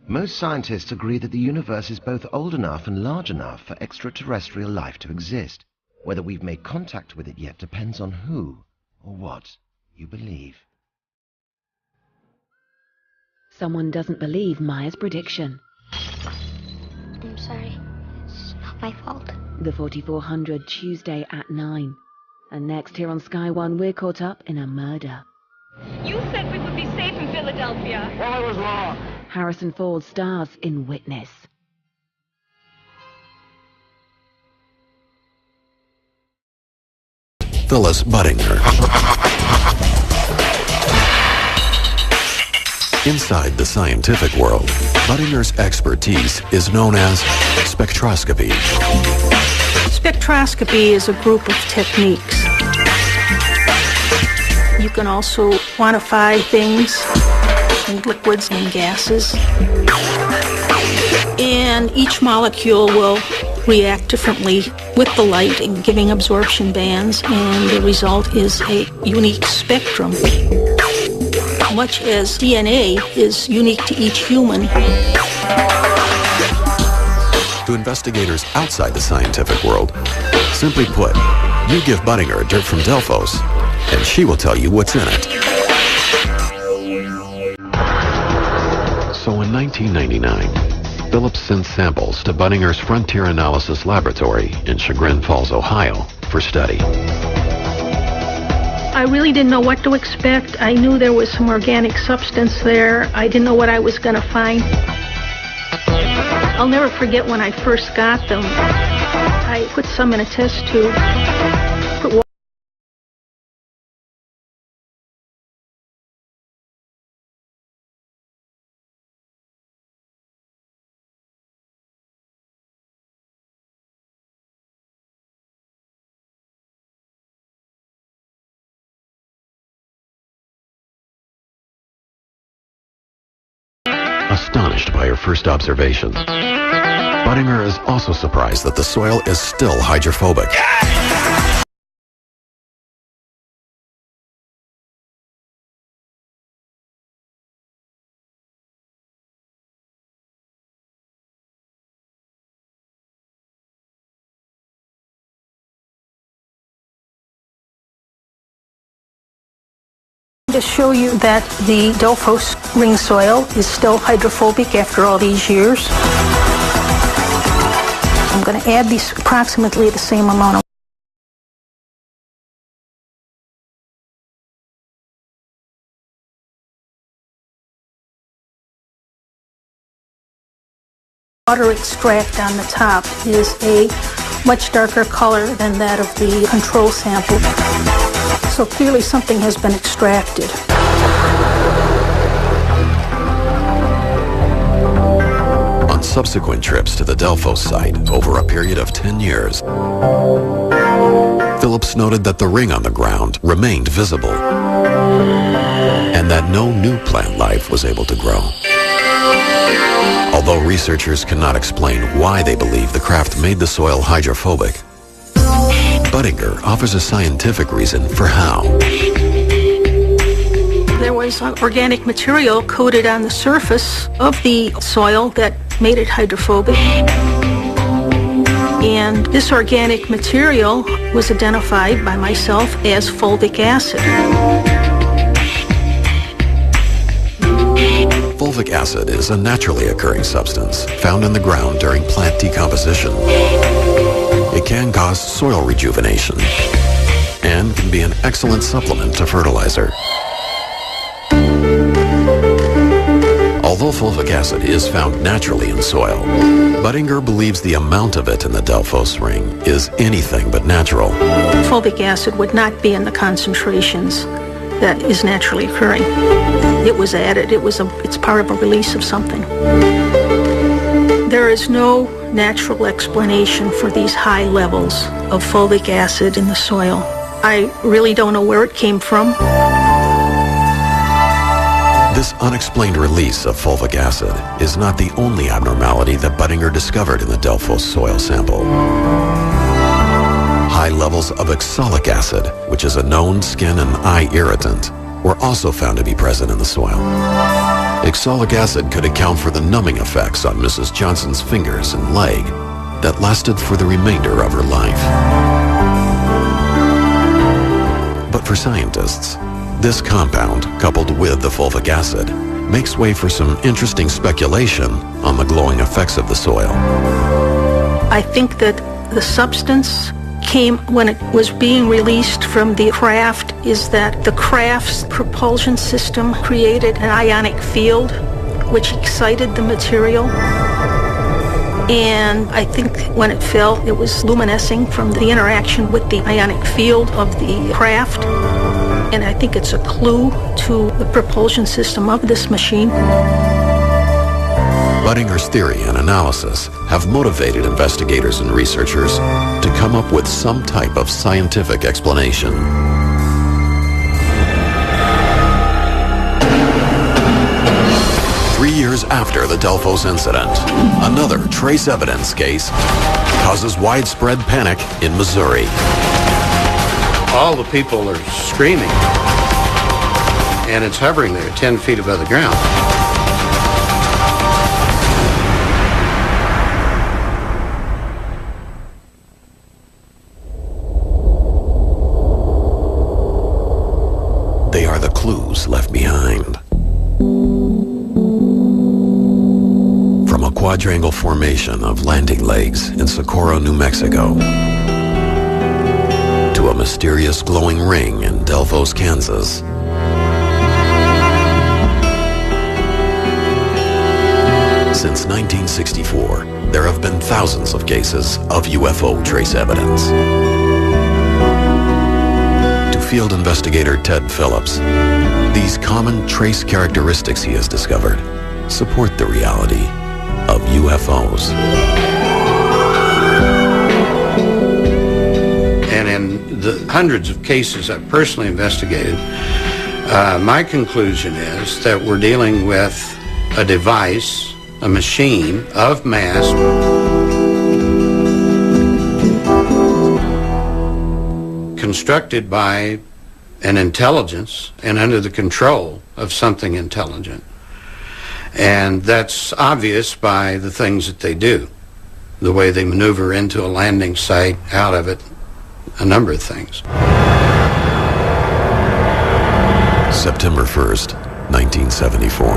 Most scientists agree that the universe is both old enough and large enough for extraterrestrial life to exist. Whether we've made contact with it yet depends on who or what you believe. Someone doesn't believe Maya's prediction. I'm sorry. It's not my fault. The 4400 Tuesday at 9. And next here on Sky One, we're caught up in a murder. You said we would be safe in Philadelphia. Well, I was wrong. Harrison Ford stars in Witness. Phyllis Budinger. Inside the scientific world, Budinger's expertise is known as spectroscopy. Spectroscopy is a group of techniques. You can also quantify things in liquids and gases. And each molecule will react differently with the light in giving absorption bands, and the result is a unique spectrum. Much as DNA is unique to each human. To investigators outside the scientific world, simply put, you give Budinger dirt from Delphos, and she will tell you what's in it. So in 1999, Phillips sent samples to Budinger's Frontier Analysis Laboratory in Chagrin Falls, Ohio, for study. I really didn't know what to expect. I knew there was some organic substance there. I didn't know what I was going to find. I'll never forget when I first got them. I put some in a test tube. Astonished by her first observations, Budinger is also surprised that the soil is still hydrophobic. To show you that the Delphos ring soil is still hydrophobic after all these years. I'm going to add these approximately the same amount of water extract on the top is a much darker color than that of the control sample. So clearly something has been extracted. On subsequent trips to the Delphos site over a period of 10 years, Phillips noted that the ring on the ground remained visible and that no new plant life was able to grow. Although researchers cannot explain why they believe the craft made the soil hydrophobic, Budinger offers a scientific reason for how. There was organic material coated on the surface of the soil that made it hydrophobic. And this organic material was identified by myself as fulvic acid. Fulvic acid is a naturally occurring substance found in the ground during plant decomposition. It can cause soil rejuvenation and can be an excellent supplement to fertilizer. Although fulvic acid is found naturally in soil, Buttinger believes the amount of it in the Delphos ring is anything but natural. Fulvic acid would not be in the concentrations that is naturally occurring. It was added. It's part of a release of something. There is no natural explanation for these high levels of fulvic acid in the soil. I really don't know where it came from. This unexplained release of fulvic acid is not the only abnormality that Buttinger discovered in the Delphos soil sample. High levels of oxalic acid, which is a known skin and eye irritant, were also found to be present in the soil. Oxalic acid could account for the numbing effects on Mrs. Johnson's fingers and leg that lasted for the remainder of her life. But for scientists, this compound, coupled with the fulvic acid, makes way for some interesting speculation on the glowing effects of the soil. I think that the substance came when it was being released from the craft, is that the craft's propulsion system created an ionic field which excited the material. And I think when it fell, it was luminescing from the interaction with the ionic field of the craft. And I think it's a clue to the propulsion system of this machine. Buttinger's theory and analysis have motivated investigators and researchers to come up with some type of scientific explanation. Three years after the Delphos incident, another trace evidence case causes widespread panic in Missouri. All the people are screaming, and it's hovering there 10 feet above the ground. They are the clues left behind. From a quadrangle formation of landing legs in Socorro, New Mexico, to a mysterious glowing ring in Delphos, Kansas, since 1964, there have been thousands of cases of UFO trace evidence. To field investigator Ted Phillips, these common trace characteristics he has discovered support the reality of UFOs. And in the hundreds of cases I've personally investigated, my conclusion is that we're dealing with a device, a machine of mass, constructed by an intelligence and under the control of something intelligent. And that's obvious by the things that they do, the way they maneuver into a landing site, out of it, a number of things. September 1st, 1974.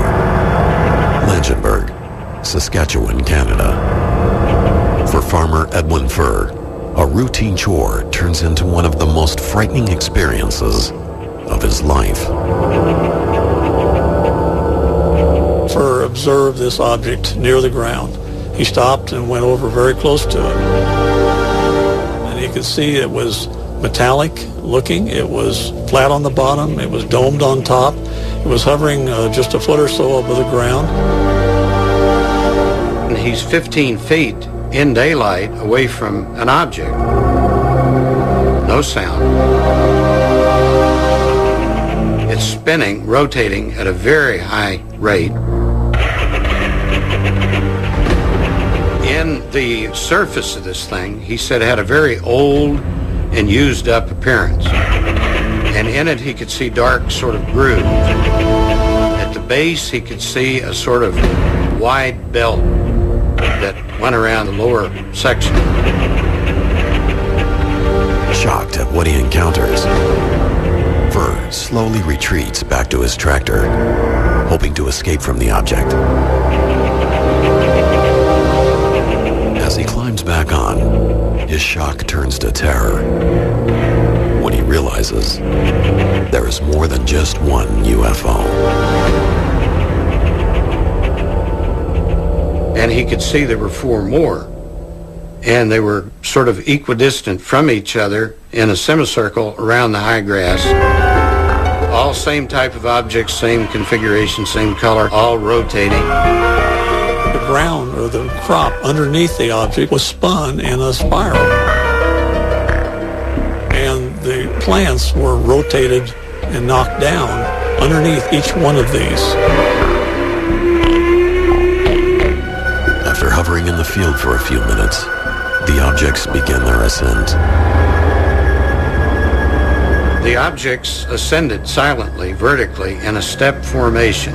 Langenberg, Saskatchewan, Canada. For farmer Edwin Furr, a routine chore turns into one of the most frightening experiences of his life. Furr observed this object near the ground. He stopped and went over very close to it. And he could see it was metallic looking. It was flat on the bottom. It was domed on top. It was hovering just a foot or so above the ground. And he's 15 feet in daylight away from an object. No sound. It's spinning, rotating at a very high rate. In the surface of this thing, he said it had a very old and used up appearance. And in it he could see dark sort of grooves. At the base he could see a sort of wide belt that went around the lower section. Shocked at what he encounters, Furr slowly retreats back to his tractor, hoping to escape from the object. As he climbs back on, his shock turns to terror when he realizes there is more than just one UFO. And he could see there were 4 more. And they were sort of equidistant from each other in a semicircle around the high grass. All same type of objects, same configuration, same color, all rotating. The ground or the crop underneath the object was spun in a spiral. And the plants were rotated and knocked down underneath each one of these. After hovering in the field for a few minutes, the objects begin their ascent. The objects ascended silently, vertically, in a step formation.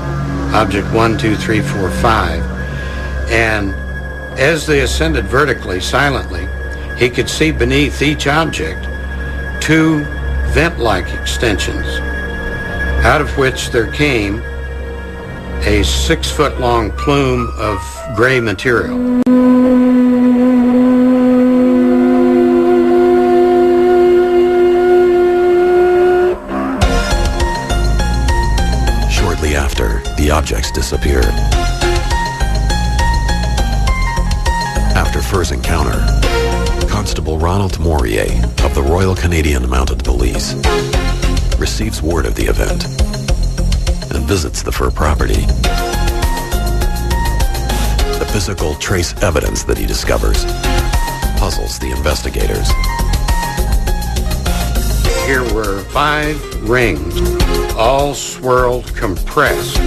Object 1, 2, 3, 4, 5. And as they ascended vertically, silently, he could see beneath each object 2 vent-like extensions, out of which there came a 6-foot-long plume of gray material. Shortly after, the objects disappeared. After Fur's encounter, Constable Ronald Morier of the Royal Canadian Mounted Police receives word of the event and visits the Fur property. The physical trace evidence that he discovers puzzles the investigators. Here were 5 rings, all swirled, compressed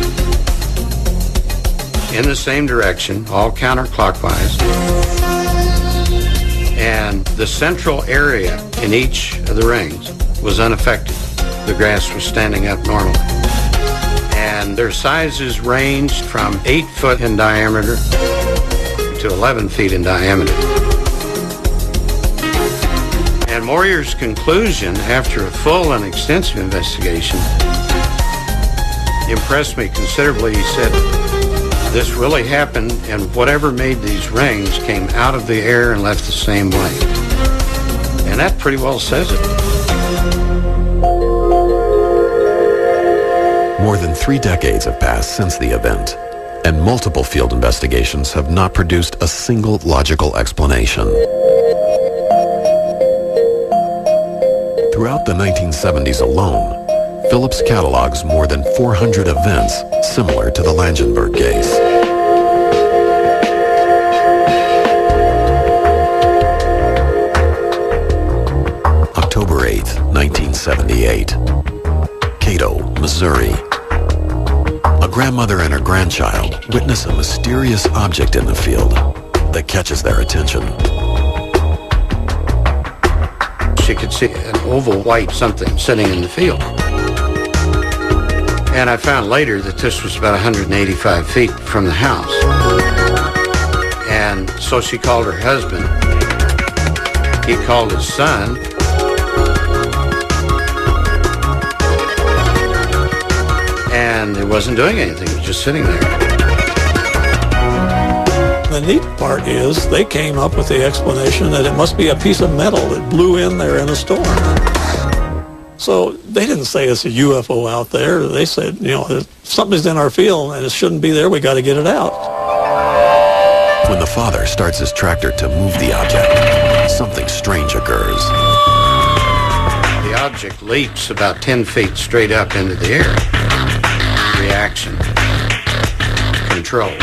in the same direction, all counterclockwise. And the central area in each of the rings was unaffected. The grass was standing up normally. And their sizes ranged from 8 foot in diameter to 11 feet in diameter. And Morier's conclusion, after a full and extensive investigation, impressed me considerably. He said, this really happened, and whatever made these rings came out of the air and left the same way. And that pretty well says it. More than 3 decades have passed since the event, and multiple field investigations have not produced a single logical explanation. Throughout the 1970s alone, Phillips catalogs more than 400 events similar to the Langenberg case. October 8, 1978. Cato, Missouri. A grandmother and her grandchild witness a mysterious object in the field that catches their attention. She could see an oval white something sitting in the field. And I found later that this was about 185 feet from the house. And so she called her husband. He called his son. And it wasn't doing anything. It was just sitting there. The neat part is they came up with the explanation that it must be a piece of metal that blew in there in a storm. So they didn't say it's a UFO out there. They said, you know, if something's in our field and it shouldn't be there, we got to get it out. When the father starts his tractor to move the object, something strange occurs. The object leaps about 10 feet straight up into the air. Reaction. Control.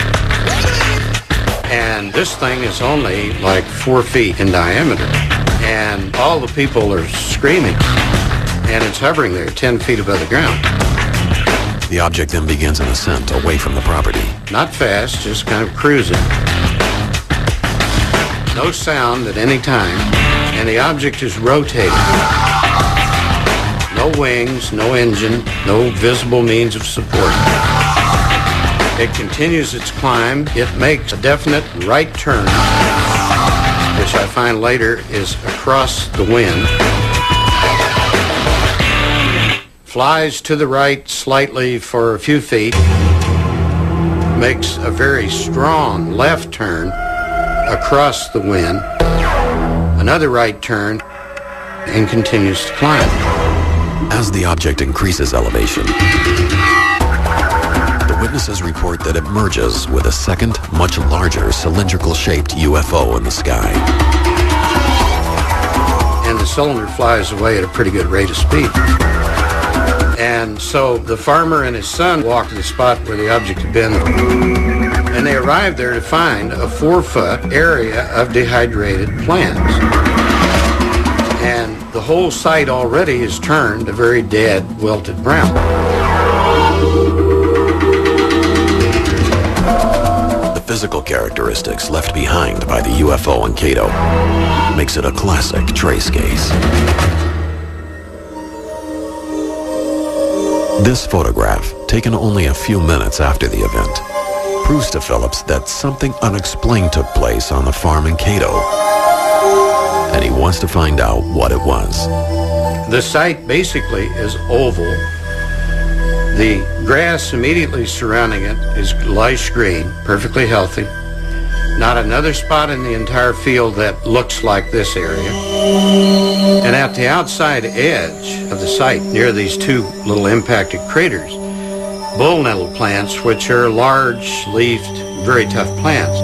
And this thing is only like 4 feet in diameter. And all the people are screaming. And it's hovering there 10 feet above the ground. The object then begins an ascent away from the property. Not fast, just kind of cruising. No sound at any time, and the object is rotating. No wings, no engine, no visible means of support. It continues its climb. It makes a definite right turn, which I find later is across the wind. flies to the right slightly for a few feet, makes a very strong left turn across the wind, another right turn, and continues to climb. As the object increases elevation, the witnesses report that it merges with a second, much larger cylindrical-shaped UFO in the sky. And the cylinder flies away at a pretty good rate of speed. And so the farmer and his son walked to the spot where the object had been, and they arrived there to find a 4-foot area of dehydrated plants. And the whole site already is turned a very dead, wilted brown. The physical characteristics left behind by the UFO in Cato makes it a classic trace case. This photograph, taken only a few minutes after the event, proves to Phillips that something unexplained took place on the farm in Cato, and he wants to find out what it was. The site basically is oval. The grass immediately surrounding it is lush green, perfectly healthy. Not another spot in the entire field that looks like this area. And at the outside edge of the site, near these two little impacted craters, bull nettle plants, which are large-leafed, very tough plants.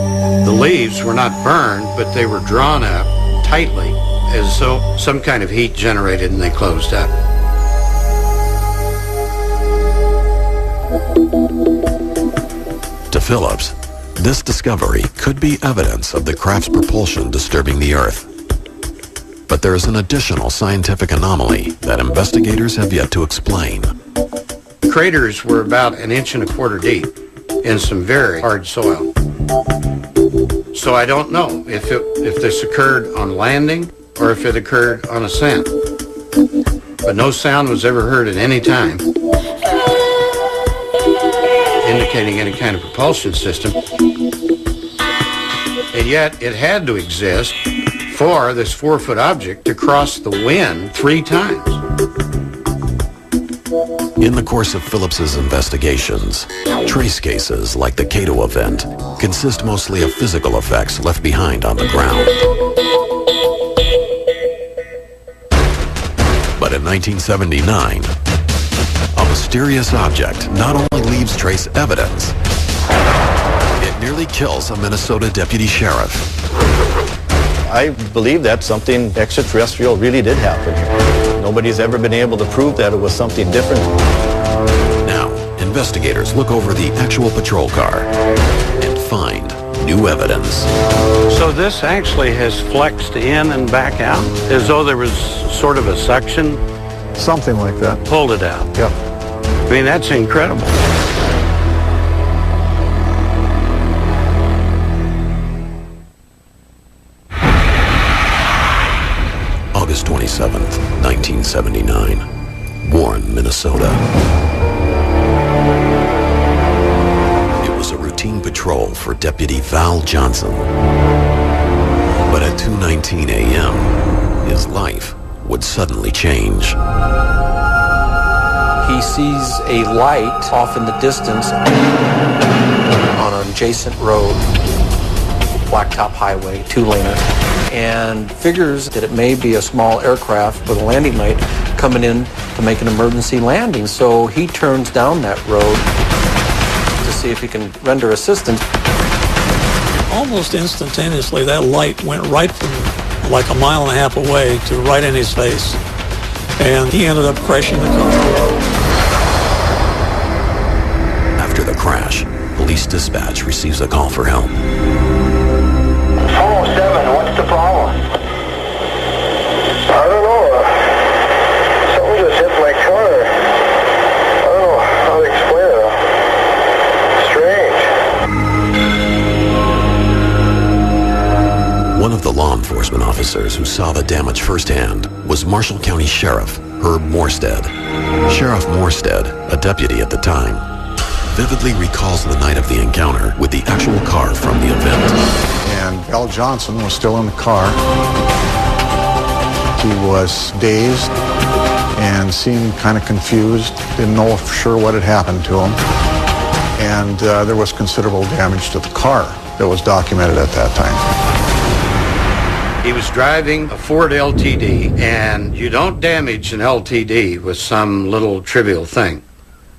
The leaves were not burned, but they were drawn up tightly as though some kind of heat generated and they closed up. To Phillips, this discovery could be evidence of the craft's propulsion disturbing the Earth. But there is an additional scientific anomaly that investigators have yet to explain. Craters were about 1.25 inches deep in some very hard soil. So I don't know if this occurred on landing or if it occurred on ascent. But no sound was ever heard at any time, indicating any kind of propulsion system. And yet it had to exist for this 4-foot object to cross the wind 3 times. In the course of Phillips's investigations, trace cases like the Cato event consist mostly of physical effects left behind on the ground. But in 1979, a mysterious object not only leaves trace evidence, it nearly kills a Minnesota deputy sheriff. I believe that something extraterrestrial really did happen here. Nobody's ever been able to prove that it was something different. Now, investigators look over the actual patrol car and find new evidence. So this actually has flexed in and back out, as though there was sort of a suction. Something like that. Pulled it out. Yeah. I mean, that's incredible. August 27th, 1979, Warren, Minnesota. It was a routine patrol for Deputy Val Johnson. But at 2:19 a.m., his life would suddenly change. He sees a light off in the distance on an adjacent road, blacktop highway, 2-laner, and figures that it may be a small aircraft with a landing light coming in to make an emergency landing. So he turns down that road to see if he can render assistance. Almost instantaneously, that light went right from like 1.5 miles away to right in his face. And he ended up crashing the car. After the crash, police dispatch receives a call for help. 407, what's the problem? I don't know. Something just hit my car. I don't know how to explain it. Strange. One of the law enforcement officers who saw the damage firsthand was Marshall County Sheriff Herb Morstead. Sheriff Morstead, a deputy at the time, vividly recalls the night of the encounter with the actual car from the event. And Val Johnson was still in the car. He was dazed. and seemed kind of confused, didn't know for sure what had happened to him. And there was considerable damage to the car that was documented at that time. He was driving a Ford LTD, and you don't damage an LTD with some little trivial thing.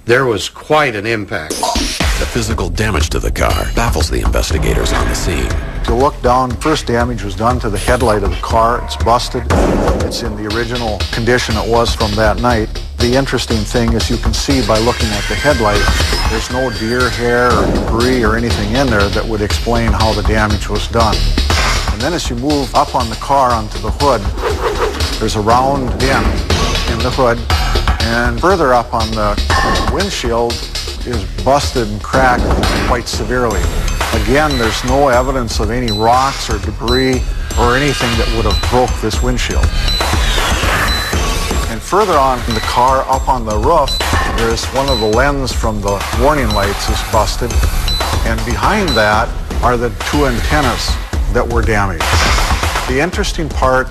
There was quite an impact. The physical damage to the car baffles the investigators on the scene. If you look down, first damage was done to the headlight of the car. It's busted. It's in the original condition it was from that night. The interesting thing is you can see by looking at the headlight, there's no deer hair or debris or anything in there that would explain how the damage was done. And then as you move up on the car onto the hood, there's a round dent in the hood. And further up on the windshield is busted and cracked quite severely. Again, there's no evidence of any rocks or debris or anything that would have broke this windshield. And further on in the car, up on the roof, there's one of the lenses from the warning lights is busted. And behind that are the two antennas that were damaged. The interesting part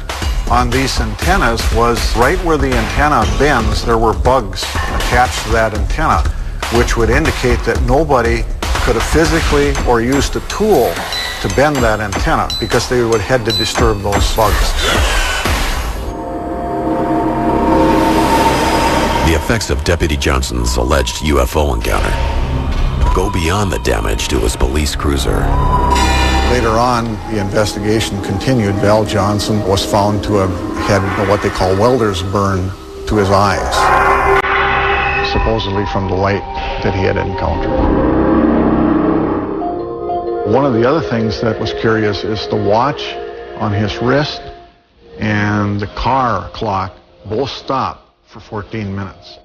on these antennas was right where the antenna bends, there were bugs attached to that antenna, which would indicate that nobody could have physically or used a tool to bend that antenna because they would have had to disturb those bugs. The effects of Deputy Johnson's alleged UFO encounter go beyond the damage to his police cruiser. Later on, the investigation continued. Val Johnson was found to have had what they call welder's burn to his eyes, supposedly from the light that he had encountered. One of the other things that was curious is the watch on his wrist and the car clock both stopped for 14 minutes.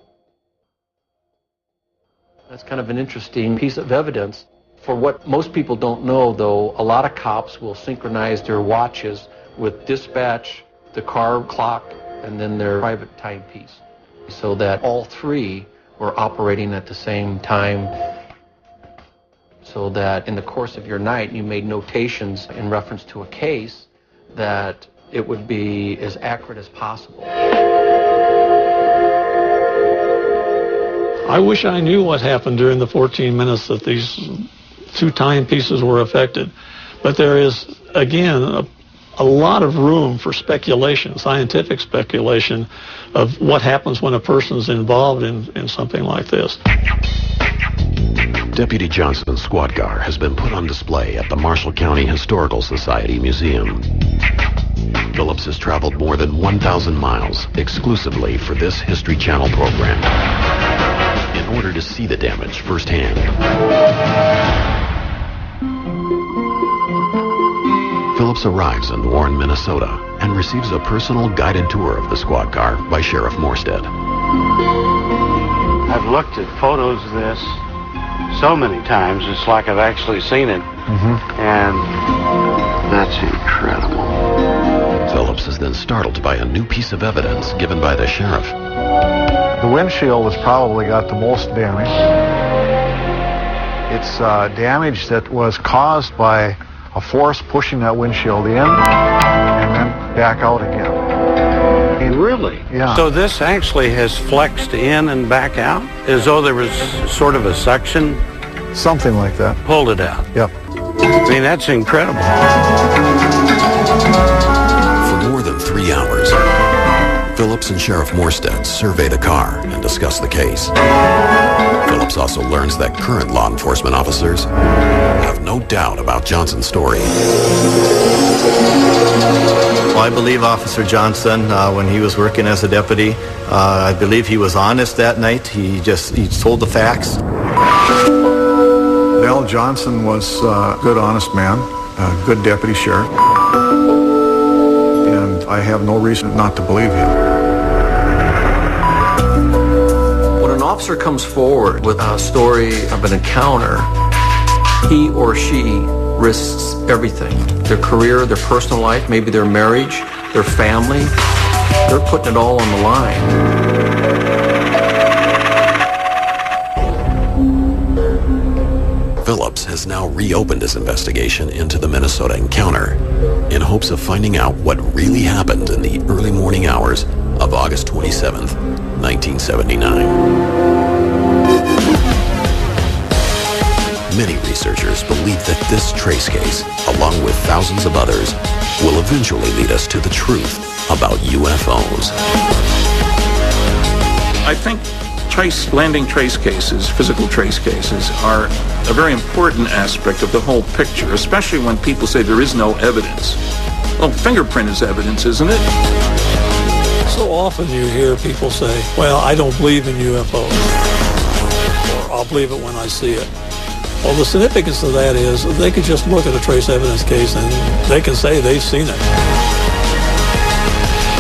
That's kind of an interesting piece of evidence. For what most people don't know, though, a lot of cops will synchronize their watches with dispatch, the car clock, and then their private timepiece, so that all three were operating at the same time, so that in the course of your night you made notations in reference to a case that it would be as accurate as possible. I wish I knew what happened during the 14 minutes that these two timepieces were affected. But there is, again, a lot of room for speculation, scientific speculation, of what happens when a person's involved in something like this. Deputy Johnson's squad car has been put on display at the Marshall County Historical Society Museum. Phillips has traveled more than 1,000 miles exclusively for this History Channel program in order to see the damage firsthand. Phillips arrives in Warren, Minnesota, and receives a personal guided tour of the squad car by Sheriff Morstead. I've looked at photos of this so many times, it's like I've actually seen it. And that's incredible. Phillips is then startled by a new piece of evidence given by the sheriff. The windshield has probably got the most damage. It's damage that was caused by a force pushing that windshield in and then back out again. Really? Yeah. So this actually has flexed in and back out, as though there was sort of a suction? Something like that. Pulled it out? Yep. I mean, that's incredible. For more than 3 hours, Phillips and Sheriff Morstead survey the car and discuss the case. Phillips also learns that current law enforcement officers have no doubt about Johnson's story. Well, I believe Officer Johnson, when he was working as a deputy, I believe he was honest that night. He told the facts. Val Johnson was a good, honest man, a good deputy sheriff, and I have no reason not to believe him. When an officer comes forward with a story of an encounter, he or she risks everything. Their career, their personal life, maybe their marriage, their family. They're putting it all on the line. Phillips has now reopened his investigation into the Minnesota encounter in hopes of finding out what really happened in the early morning hours of August 27th, 1979. Many researchers believe that this trace case, along with thousands of others, will eventually lead us to the truth about UFOs. I think landing trace cases, physical trace cases, are a very important aspect of the whole picture, especially when people say there is no evidence. Well, fingerprint is evidence, isn't it? So often you hear people say, well, I don't believe in UFOs, or I'll believe it when I see it. Well, the significance of that is they could just look at a trace evidence case and they can say they've seen it.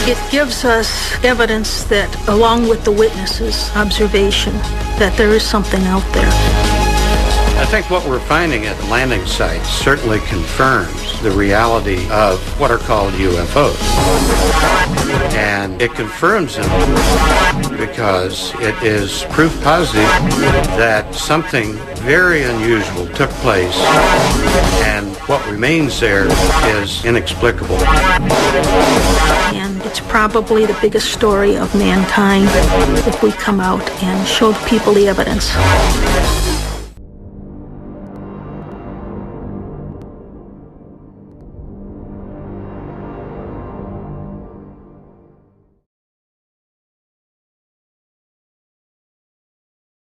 It gives us evidence that, along with the witnesses' observation, that there is something out there. I think what we're finding at the landing site certainly confirms the reality of what are called UFOs. And it confirms them because it is proof positive that something very unusual took place, and what remains there is inexplicable. And it's probably the biggest story of mankind if we come out and show people the evidence.